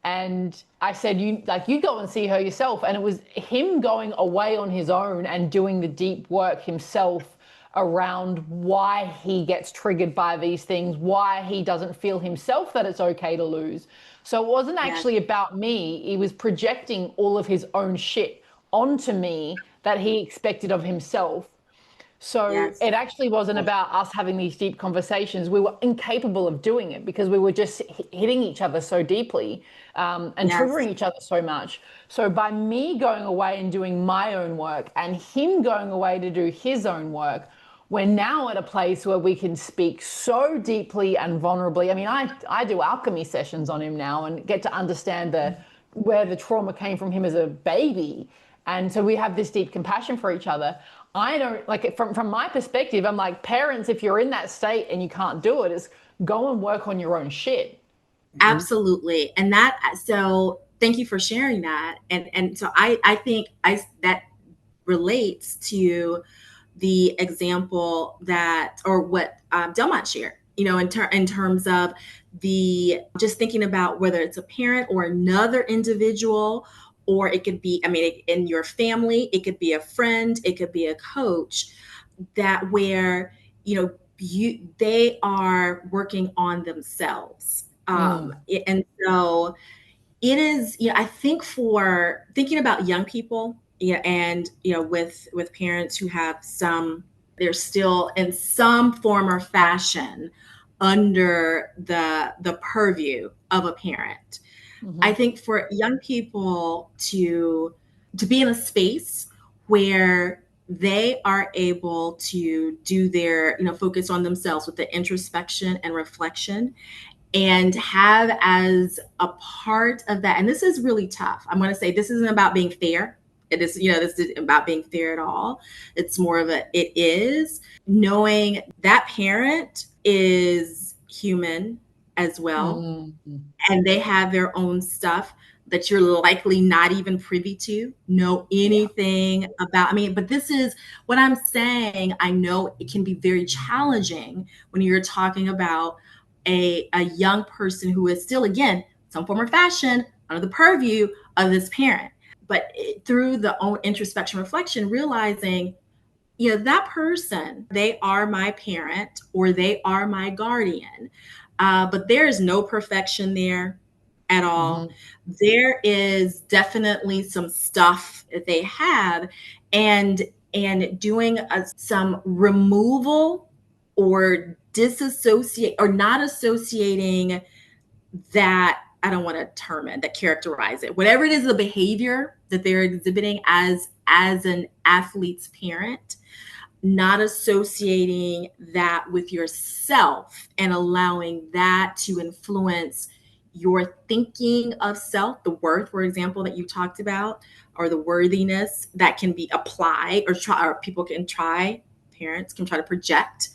And I said, you go and see her yourself. And it was him going away on his own and doing the deep work himself around why he gets triggered by these things, why he doesn't feel himself that it's okay to lose. So it wasn't actually about me. He was projecting all of his own shit onto me that he expected of himself. So it actually wasn't about us having these deep conversations. We were incapable of doing it because we were just hitting each other so deeply and triggering each other so much. So by me going away and doing my own work and him going away to do his own work, we're now at a place where we can speak so deeply and vulnerably. I mean, I do alchemy sessions on him now and get to understand where the trauma came from him as a baby. And so we have this deep compassion for each other. I don't, like, from my perspective, I'm like, parents, if you're in that state and you can't do it, is go and work on your own shit. Absolutely. And so thank you for sharing that. And so I think that relates to the example or what Delmont shared, in terms of just thinking about whether it's a parent or another individual, or it could be, in your family, it could be a friend, it could be a coach, that where, they are working on themselves. And so it is, I think, for thinking about young people, and, with parents who have they're still in some form or fashion under the purview of a parent. I think for young people to be in a space where they are able to do their, focus on themselves with the introspection and reflection, and have as a part of that. And this is really tough. I'm going to say this isn't about being fair. It is, this isn't about being fair at all. It's more of it is knowing that parent is human as well. And they have their own stuff that you're likely not even privy to, know anything about. But this is what I'm saying. I know it can be very challenging when you're talking about a young person who is still, again, some form or fashion under the purview of this parent. But through the own introspection, reflection, realizing, that person, they are my parent or they are my guardian. But there is no perfection there at all. There is definitely some stuff that they have. And and doing some removal or disassociate or not associating that, I don't want to term it, that characterize it, whatever it is, the behavior that they're exhibiting as an athlete's parent, not associating that with yourself and allowing that to influence your thinking of self, the worth, for example, that you talked about, or the worthiness that can be applied or people can try, parents can try to project,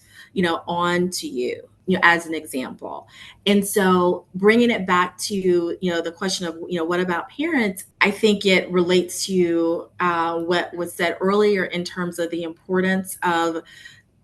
onto you, as an example. And so bringing it back to, the question of, what about parents? I think it relates to what was said earlier in terms of the importance of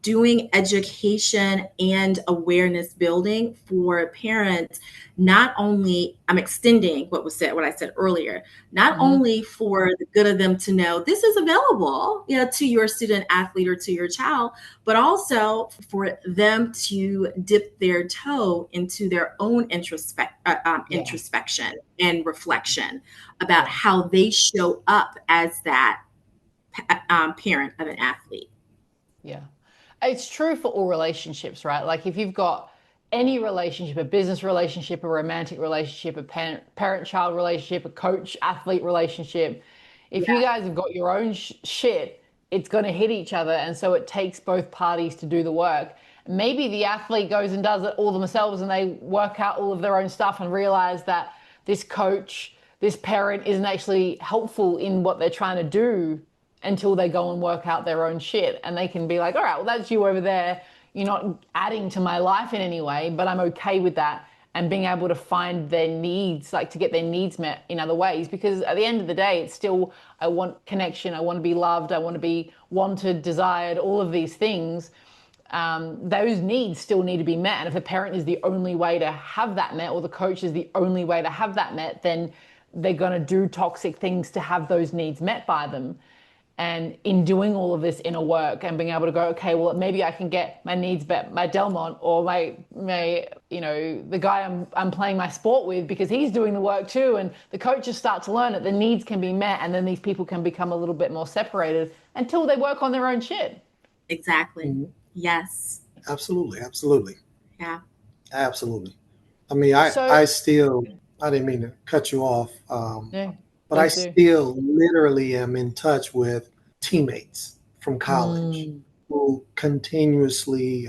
doing education and awareness building for parents. Not only, I'm extending what I said earlier, not only for the good of them to know this is available, to your student athlete or to your child, but also for them to dip their toe into their own introspection and reflection about how they show up as that parent of an athlete. Yeah. It's true for all relationships, right? Like if you've got any relationship, a business relationship, a romantic relationship, a parent-child relationship, a coach-athlete relationship, if you guys have got your own shit, it's going to hit each other. And so it takes both parties to do the work. Maybe the athlete goes and does it all themselves and they work out all of their own stuff and realize that this coach, this parent isn't actually helpful in what they're trying to do until they go and work out their own shit. And they can be like, all right, well, that's you over there. You're not adding to my life in any way, but I'm okay with that. And being able to find their needs, like to get their needs met in other ways. Because at the end of the day, it's still, I want connection. I want to be loved. I want to be wanted, desired, all of these things. Those needs still need to be met. And if the parent is the only way to have that met, or the coach is the only way to have that met, then they're going to do toxic things to have those needs met by them. And in doing all of this inner work and being able to go, okay, well, maybe I can get my needs met by Delmont or my the guy I'm playing my sport with, because he's doing the work too. And the coaches start to learn that the needs can be met, and then these people can become a little bit more separated until they work on their own shit. Exactly. Mm-hmm. Yes. Absolutely. Yeah. Absolutely. I mean, I didn't mean to cut you off. But I still literally am in touch with teammates from college who continuously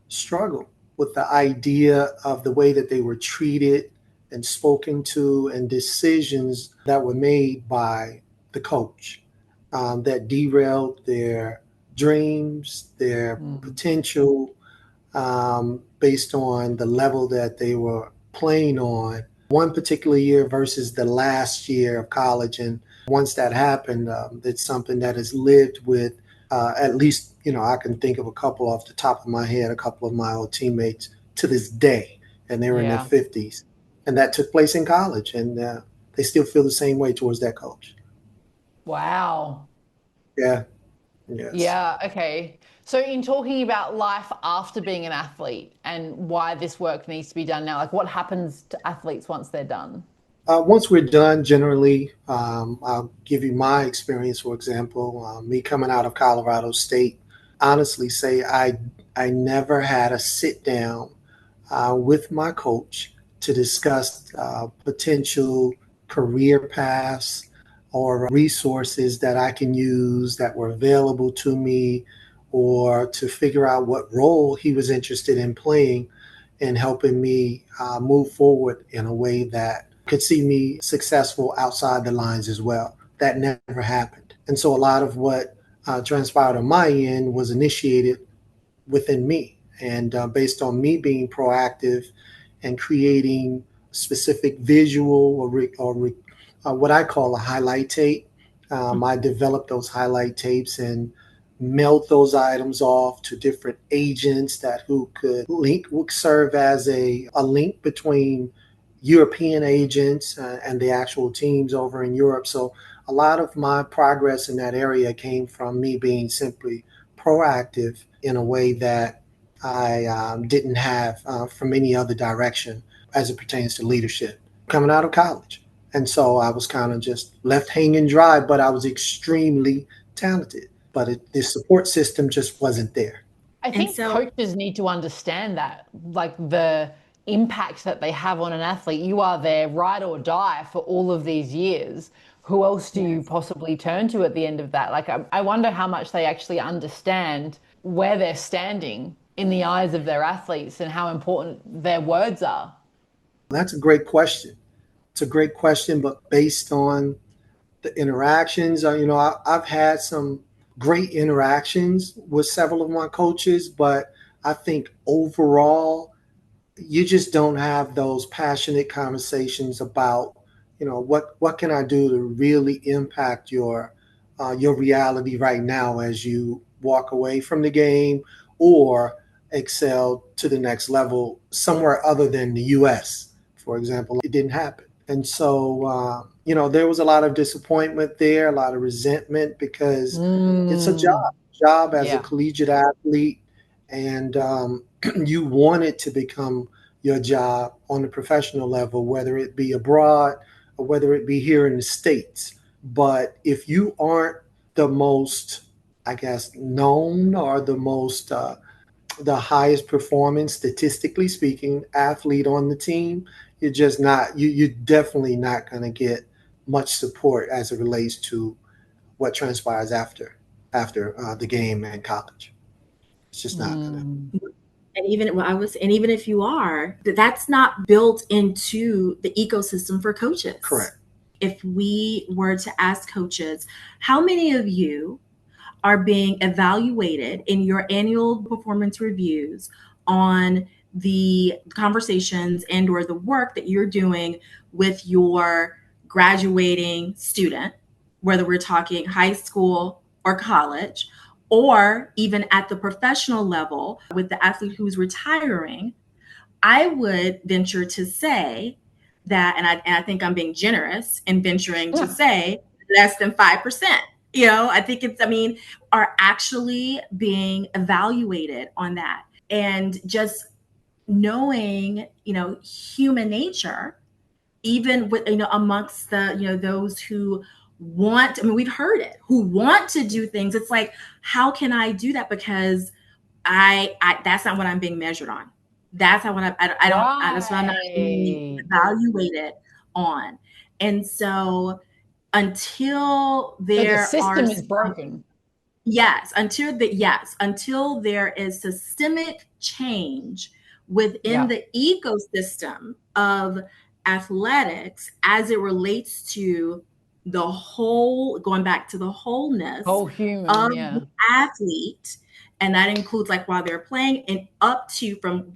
struggle with the idea of the way that they were treated and spoken to, and decisions that were made by the coach that derailed their dreams, their potential, based on the level that they were playing on one particular year versus the last year of college. And once that happened, it's something that has lived with at least, I can think of a couple off the top of my head, a couple of my old teammates to this day, and they were in their 50s. And that took place in college, and they still feel the same way towards that coach. Wow. Yeah. Yes. Yeah. Okay. So in talking about life after being an athlete and why this work needs to be done now, like what happens to athletes once they're done? Once we're done, generally, I'll give you my experience, for example, me coming out of Colorado State, honestly say I never had a sit down with my coach to discuss potential career paths or resources that I can use that were available to me, or to figure out what role he was interested in playing in helping me move forward in a way that could see me successful outside the lines as well. That never happened. And so a lot of what transpired on my end was initiated within me, and based on me being proactive and creating specific visual or what I call a highlight tape. I developed those highlight tapes and melt those items off to different agents who could serve as a link between European agents and the actual teams over in Europe. So a lot of my progress in that area came from me being simply proactive in a way that I didn't have from any other direction as it pertains to leadership coming out of college. And so I was kind of just left hanging dry, but I was extremely talented. the support system just wasn't there. I think coaches need to understand that, like the impact that they have on an athlete. You are their ride or die for all of these years. Who else do you possibly turn to at the end of that? Like, I wonder how much they actually understand where they're standing in the eyes of their athletes and how important their words are. That's a great question. It's a great question, but based on the interactions, I've had some great interactions with several of my coaches, but I think overall, you just don't have those passionate conversations about, what can I do to really impact your reality right now as you walk away from the game or excel to the next level somewhere other than the U.S., for example. It didn't happen. And so, there was a lot of disappointment there, a lot of resentment because it's a job as a collegiate athlete. And you want it to become your job on the professional level, whether it be abroad or whether it be here in the States. But if you aren't the most, I guess, known or the most, the highest performing, statistically speaking, athlete on the team, you're just not, you're definitely not going to get much support as it relates to what transpires after the game and college. It's just not going to. And even if you are, that's not built into the ecosystem for coaches. Correct. If we were to ask coaches, how many of you are being evaluated in your annual performance reviews on the conversations and or the work that you're doing with your graduating student, whether we're talking high school or college, or even at the professional level with the athlete who's retiring? I would venture to say that, and I think I'm being generous in venturing to say less than 5%. I think are actually being evaluated on that. And just knowing, human nature, even with, amongst the, those who want, we've heard it, who want to do things. It's like, how can I do that? Because I that's not what I'm being measured on. That's not what that's what I'm not being evaluated on. And so until there so the system is broken. Yes, until there is systemic change within the ecosystem of athletics as it relates to the whole, going back to the wholeness of the athlete. And that includes like while they're playing and up to from,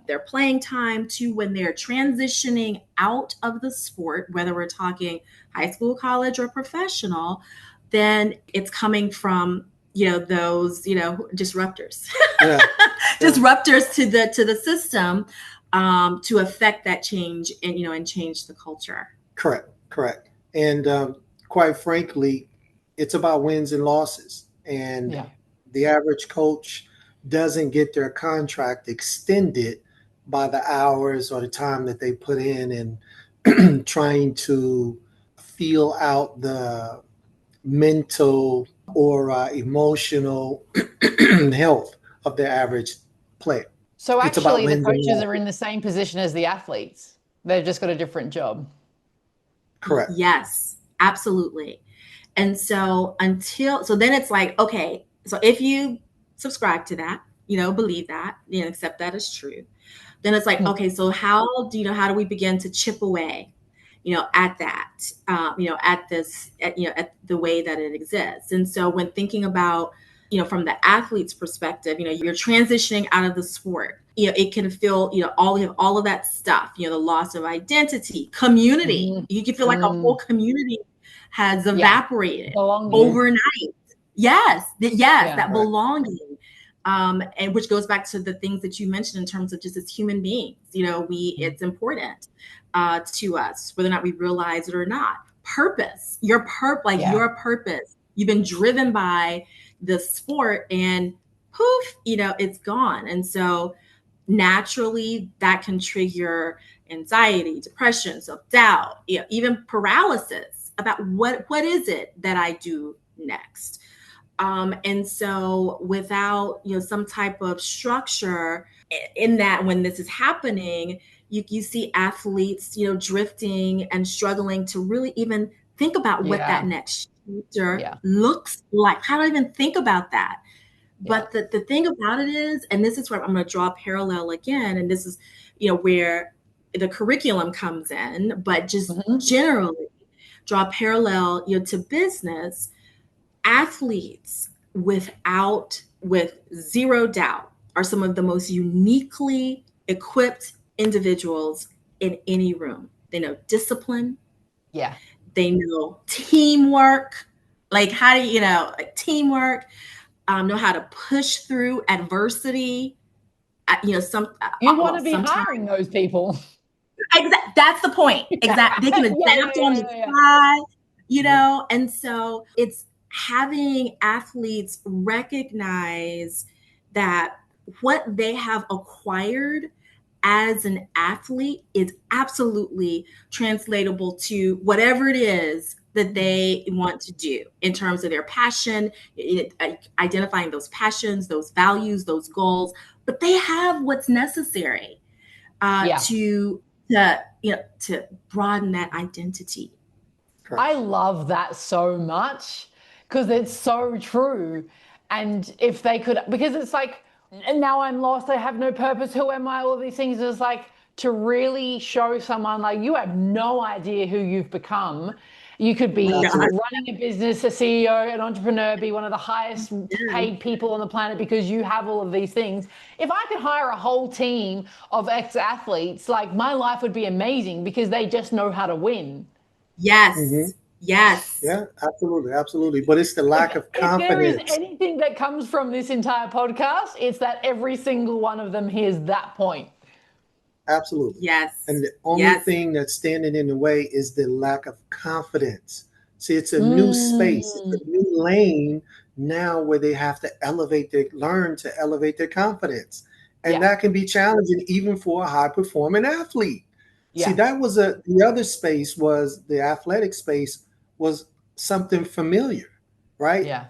their playing time to when they're transitioning out of the sport, whether we're talking high school, college, or professional, then it's coming from, those, disruptors, disruptors to the system to affect that change and change the culture. Correct. And quite frankly, it's about wins and losses. And the average coach doesn't get their contract extended by the hours or the time that they put in and trying to feel out the mental or emotional health of the average player. So actually the coaches are in the same position as the athletes. They've just got a different job. Correct. Yes, absolutely. And so then it's like, okay, so if you subscribe to that, believe that, accept that as true, then it's like, okay, so how do we begin to chip away, at that, at the way that it exists? And so when thinking about, from the athlete's perspective, you're transitioning out of the sport, it can feel, all of that stuff, the loss of identity, community. You can feel like a whole community has evaporated overnight. Yes, that belonging. And which goes back to the things that you mentioned in terms of just as human beings, it's important to us, whether or not we realize it or not. Purpose, your purpose. You've been driven by the sport and poof, it's gone. And so naturally that can trigger anxiety, depression, self-doubt, even paralysis about what is it that I do next. And so without, some type of structure in that, when this is happening, you see athletes, drifting and struggling to really even think about what that next chapter looks like. How do I even think about that? But the thing about it is, and this is where I'm going to draw a parallel again, and this is, where the curriculum comes in, but just generally draw a parallel, to business. Athletes with zero doubt are some of the most uniquely equipped individuals in any room. They know discipline. Yeah. They know teamwork. Like, how do teamwork, know how to push through adversity. You want to be hiring those people. That's the point. Exactly. They can adapt on the fly, and so it's having athletes recognize that what they have acquired as an athlete is absolutely translatable to whatever it is that they want to do in terms of their passion, identifying those passions, those values, those goals, but they have what's necessary to broaden that identity. I love that so much because it's so true. And if they could, because it's like, and now I'm lost, I have no purpose, who am I, all these things. It's like to really show someone, like, you have no idea who you've become. You could be running a business, a CEO, an entrepreneur, be one of the highest paid people on the planet because you have all of these things. If I could hire a whole team of ex-athletes, like, my life would be amazing because they just know how to win. Yes. Yes. Yeah, absolutely. But it's the lack of confidence. If there is anything that comes from this entire podcast, it's that every single one of them hears that point. Absolutely. Yes. And the only thing that's standing in the way is the lack of confidence. See, it's a new space, it's a new lane now where they have to learn to elevate their confidence. And that can be challenging even for a high performing athlete. Yeah. See, that was the other space, was the athletic space, was something familiar, right? Yeah.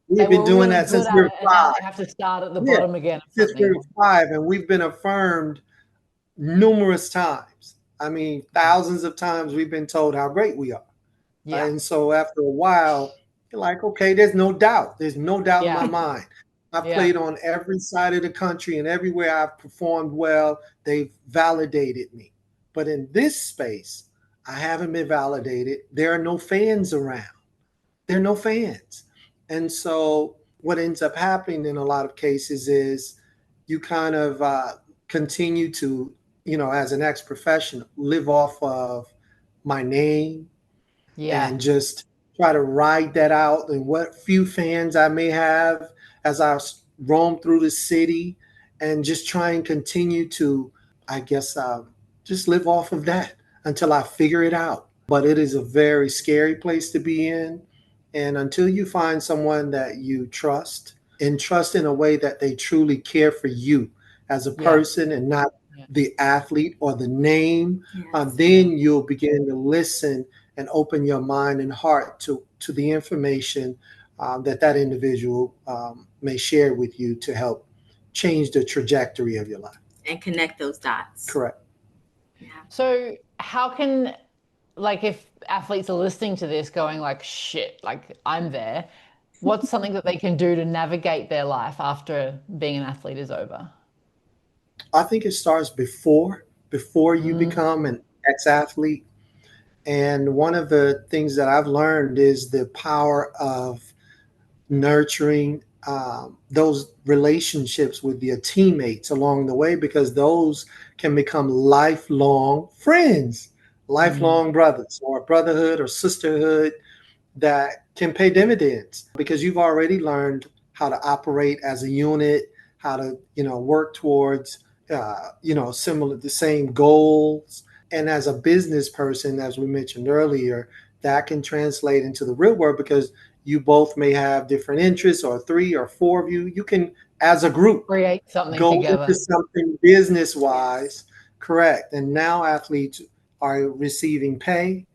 We've been doing that since we were 5. Now they have to start at the bottom again. Since we were 5, and we've been affirmed numerous times. I mean, thousands of times we've been told how great we are. Yeah. And so after a while, you're like, okay, there's no doubt. There's no doubt in my mind. I've played on every side of the country, and everywhere I've performed well, they've validated me. But in this space, I haven't been validated. There are no fans around. There are no fans. And so what ends up happening in a lot of cases is you kind of continue to, as an ex-professional, live off of my name and just try to ride that out, and what few fans I may have as I roam through the city, and just try and continue to, I guess, just live off of that until I figure it out. But it is a very scary place to be in. And until you find someone that you trust, and trust in a way that they truly care for you as a person and not the athlete or the name, then you'll begin to listen and open your mind and heart to the information that individual may share with you to help change the trajectory of your life. And connect those dots. Correct. Yeah. So how can, like, if athletes are listening to this going like, shit, like, I'm there, what's something that they can do to navigate their life after being an athlete is over? I think it starts before you become an ex-athlete. And one of the things that I've learned is the power of nurturing those relationships with your teammates along the way, because those can become lifelong friends, lifelong brothers, or brotherhood or sisterhood that can pay dividends, because you've already learned how to operate as a unit, how to, work towards, the same goals. And as a business person, as we mentioned earlier, that can translate into the real world, because you both may have different interests, or 3 or 4 of you. You can, as a group, create something go together. into something business-wise. Correct. And now athletes are receiving pay,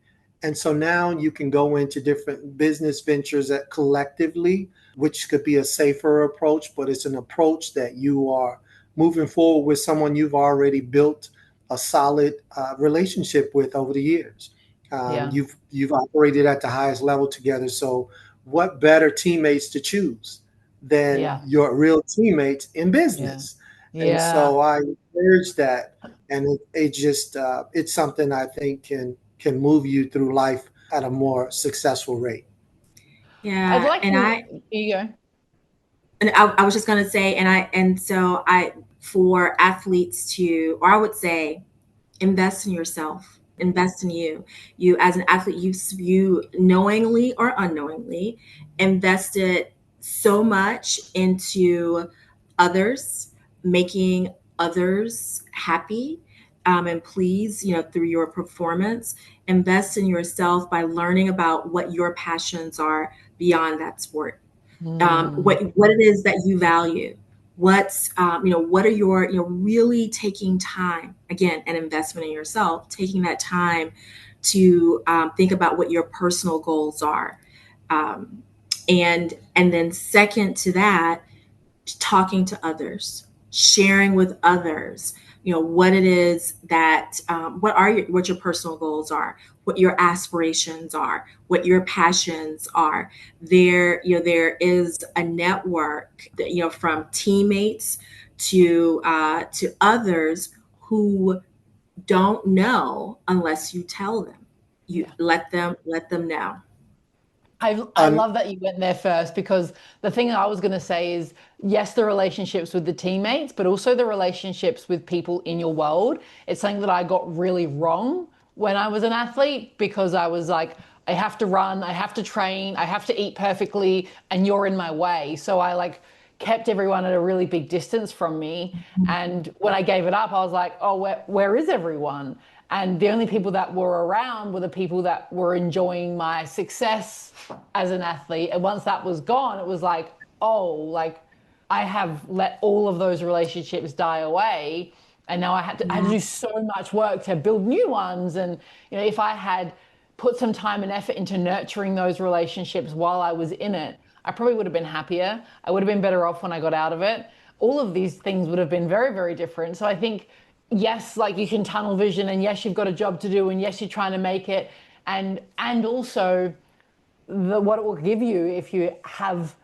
And so now you can go into different business ventures that collectively, which could be a safer approach, but it's an approach that you are moving forward with someone you've already built a solid relationship with over the years. Yeah. You've operated at the highest level together. So what better teammates to choose than Yeah. your real teammates in Yeah. business? And Yeah. so I encourage that, and it just it's something I think can move you through life at a more successful rate. I'd Yeah, like to, here you go. and I was just going to say, and so I, for athletes to, or I would say, invest in yourself, invest in you. You as an athlete, you knowingly or unknowingly invested so much into others, making others happy, and please, through your performance. Invest in yourself by learning about what your passions are beyond that sport, Mm. what it is that you value, what's what are your, really taking time, again, an investment in yourself, taking that time to think about what your personal goals are, um, and then second to that, talking to others, sharing with others, what it is that, what your personal goals are, what your aspirations are, what your passions are. There is a network that, from teammates to others who don't know unless you tell them. You Yeah. let them know. I love that you went there first, because the thing I was going to say is, yes, the relationships with the teammates, but also the relationships with people in your world. It's something that I got really wrong when I was an athlete, because I was like, I have to run, I have to train, I have to eat perfectly, and you're in my way. So I like kept everyone at a really big distance from me. And when I gave it up, I was like, oh, where is everyone? And the only people that were around were the people that were enjoying my success as an athlete. And once that was gone, it was like, oh, like I have let all of those relationships die away. And now I had to do so much work to build new ones. And, if I had put some time and effort into nurturing those relationships while I was in it, I probably would have been happier. I would have been better off when I got out of it. All of these things would have been very, very different. So I think, yes, like you can tunnel vision, and yes, you've got a job to do, and yes, you're trying to make it. And also what it will give you if you have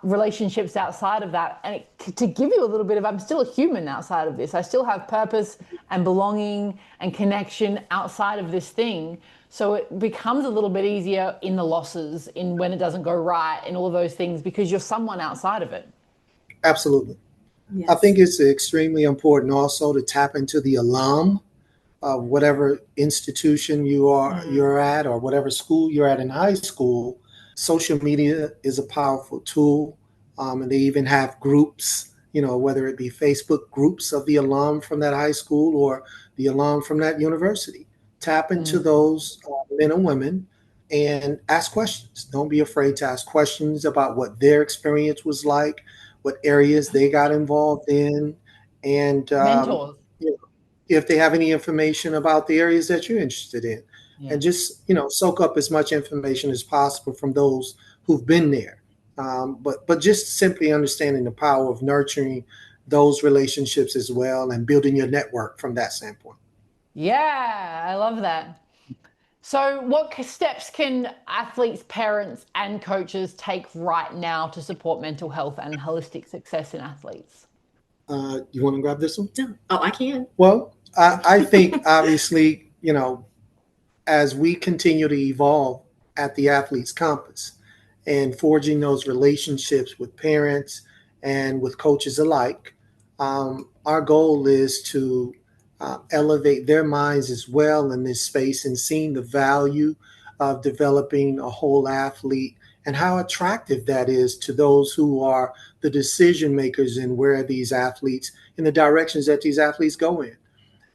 relationships outside of that, and to give you a little bit of, I'm still a human outside of this. I still have purpose and belonging and connection outside of this thing. So it becomes a little bit easier in the losses, in when it doesn't go right, and all of those things, because you're someone outside of it. Absolutely. I Yes. think it's extremely important also to tap into the alum of whatever institution you're at, or whatever school you're at in high school. Social media is a powerful tool, and they even have groups. Whether it be Facebook groups of the alum from that high school or the alum from that university. Tap into Mm. those men and women and ask questions. Don't be afraid to ask questions about what their experience was like, what areas they got involved in, and Mentors. if they have any information about the areas that you're interested in, Yeah. and just soak up as much information as possible from those who've been there. But just simply understanding the power of nurturing those relationships as well, and building your network from that standpoint. Yeah, I love that. So, what steps can athletes, parents, and coaches take right now to support mental health and holistic success in athletes? You want to grab this one? Oh, I can. Well, I think obviously, as we continue to evolve at the athlete's compass and forging those relationships with parents and with coaches alike, our goal is to elevate their minds as well in this space, and seeing the value of developing a whole athlete and how attractive that is to those who are the decision makers in where these athletes, in the directions that these athletes go in.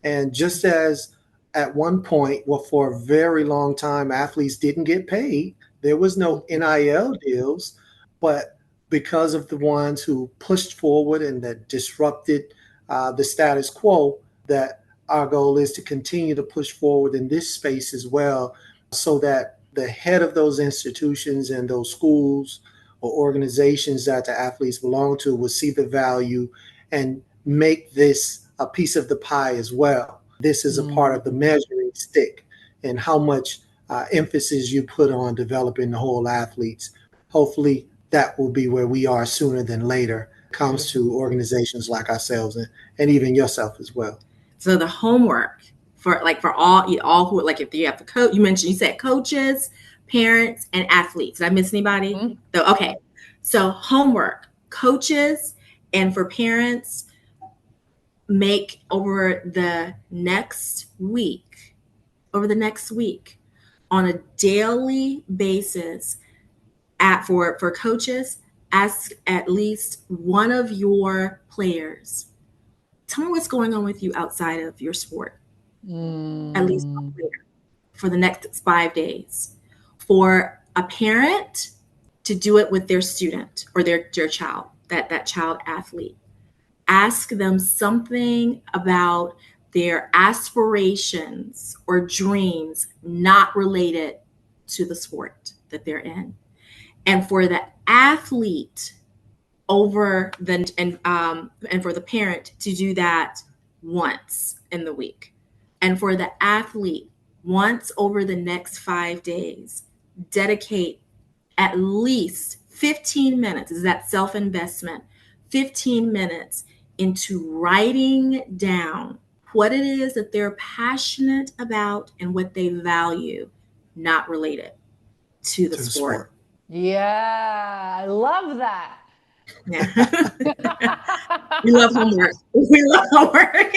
And just as at one point, well, for a very long time, athletes didn't get paid, there was no NIL deals, but because of the ones who pushed forward and that disrupted the status quo, that our goal is to continue to push forward in this space as well, so that the head of those institutions and those schools or organizations that the athletes belong to will see the value and make this a piece of the pie as well. This is a part of the measuring stick and how much emphasis you put on developing the whole athletes. Hopefully that will be where we are sooner than later comes to organizations like ourselves and even yourself as well. So the homework for all who, like, if you have the coach, you said coaches, parents, and athletes. Did I miss anybody? Mm-hmm. So, okay. So homework, coaches, and for parents, make over the next week on a daily basis for coaches, ask at least one of your players, tell me what's going on with you outside of your sport. At least one player for the next 5 days. For a parent to do it with their student or their child, that child athlete. Ask them something about their aspirations or dreams not related to the sport that they're in. And for the athlete and for the parent to do that once in the week. And for the athlete, once over the next 5 days, dedicate at least 15 minutes, is that self-investment, 15 minutes into writing down what it is that they're passionate about and what they value, not related to the sport. Yeah, I love that. Yeah. We love homework. We love homework.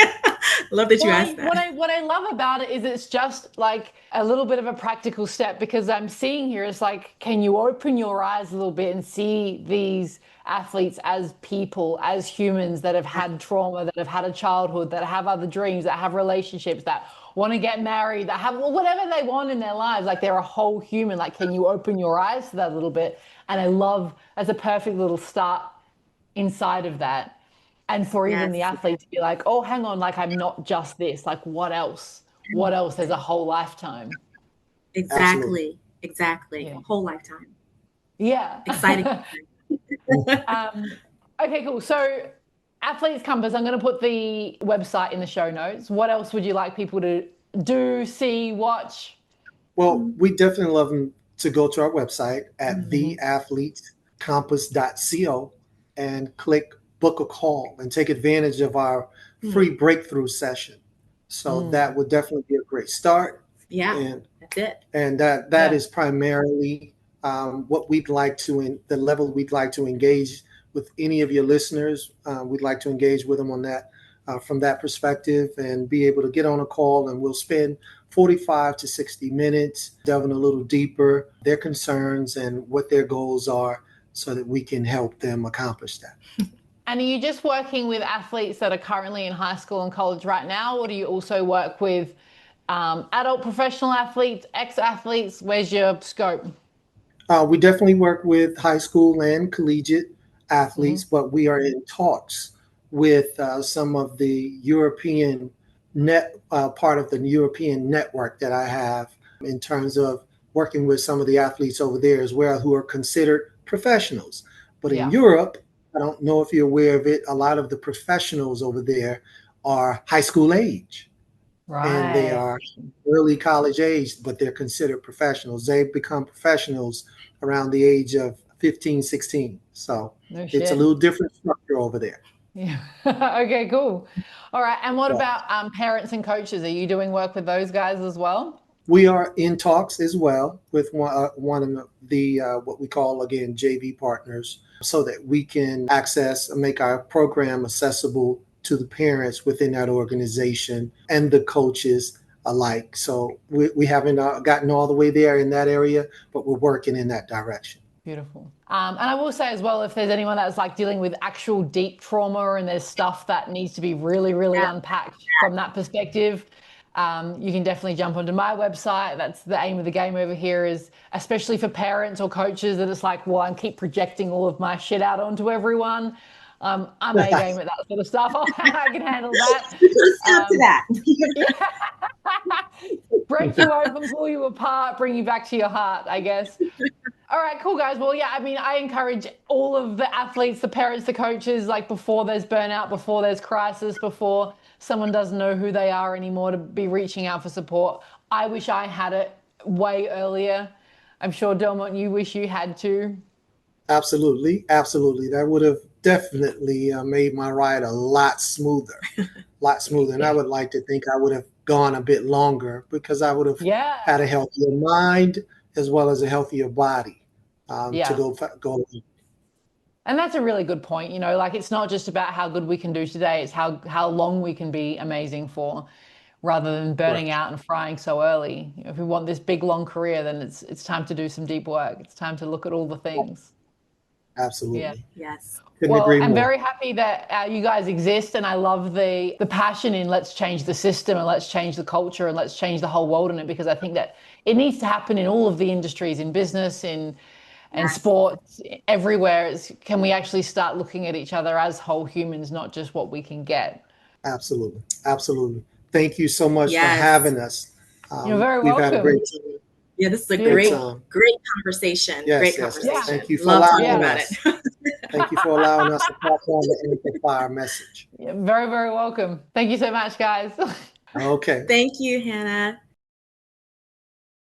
Love that you asked that. What I love about it is it's just like a little bit of a practical step, because I'm seeing here is like, can you open your eyes a little bit and see these athletes as people, as humans that have had trauma, that have had a childhood, that have other dreams, that have relationships, that want to get married, that have whatever they want in their lives. Like, they're a whole human. Like, can you open your eyes to that a little bit? And I love, as a perfect little start inside of that. And for even the athlete to be like, oh, hang on, like, I'm not just this. Like, what else? What else? There's a whole lifetime. Exactly. Yeah. A whole lifetime. Yeah. Exciting. Okay, cool. So Athletes Compass, I'm going to put the website in the show notes. What else would you like people to do, see, watch? Well, we definitely love them to go to our website at theathletescompass.co and click book a call and take advantage of our free breakthrough session. So that would definitely be a great start. Yeah, and that's it. And that is primarily what we'd like to, the level we'd like to engage with any of your listeners. We'd like to engage with them on that, from that perspective, and be able to get on a call, and we'll spend 45 to 60 minutes delving a little deeper, their concerns and what their goals are, so that we can help them accomplish that. And are you just working with athletes that are currently in high school and college right now, or do you also work with adult professional athletes, ex-athletes? Where's your scope? We definitely work with high school and collegiate athletes, but we are in talks with some of the European part of the European network that I have, in terms of working with some of the athletes over there as well, who are considered professionals. But in Europe, I don't know if you're aware of it, a lot of the professionals over there are high school age. Right. And they are early college age, but they're considered professionals. They become professionals around the age of 15, 16. So it's a little different structure over there. Yeah. Okay, cool. All right. And what about parents and coaches? Are you doing work with those guys as well? We are in talks as well with one of the what we call, again, JV partners, so that we can access and make our program accessible to the parents within that organization and the coaches alike. So we haven't gotten all the way there in that area, but we're working in that direction. Beautiful. And I will say as well, if there's anyone that's like dealing with actual deep trauma and there's stuff that needs to be really, really unpacked from that perspective, you can definitely jump onto my website. That's the aim of the game over here, is especially for parents or coaches that it's like, well, I keep projecting all of my shit out onto everyone. I'm A game at that sort of stuff. I can handle that. We could have stepped to that. Break you open, pull you apart, bring you back to your heart, I guess. All right, cool, guys. Well, yeah, I mean, I encourage all of the athletes, the parents, the coaches, like before there's burnout, before there's crisis, before someone doesn't know who they are anymore, to be reaching out for support. I wish I had it way earlier. I'm sure, Delmont, you wish you had too. Absolutely. Absolutely. That would have definitely made my ride a lot smoother, And I would like to think I would have gone a bit longer because I would have had a healthier mind as well as a healthier body to go. And that's a really good point. Like, it's not just about how good we can do today, it's how long we can be amazing for, rather than burning out and frying so early. If we want this big, long career, then it's time to do some deep work. It's time to look at all the things. Absolutely. Yeah. Yes. Well, I'm very happy that you guys exist, and I love the passion in let's change the system and let's change the culture and let's change the whole world in it, because I think that it needs to happen in all of the industries, in business, and sports, everywhere. Can we actually start looking at each other as whole humans, not just what we can get? Absolutely. Absolutely. Thank you so much for having us. You're very we've welcome. Had a great time. Yeah, this is a great conversation. Yes, great conversation. Yes. Thank you for Love allowing talking about us. it. Thank you for allowing us to platform to amplify our message. You're very, very welcome. Thank you so much, guys. Okay. Thank you, Hannah.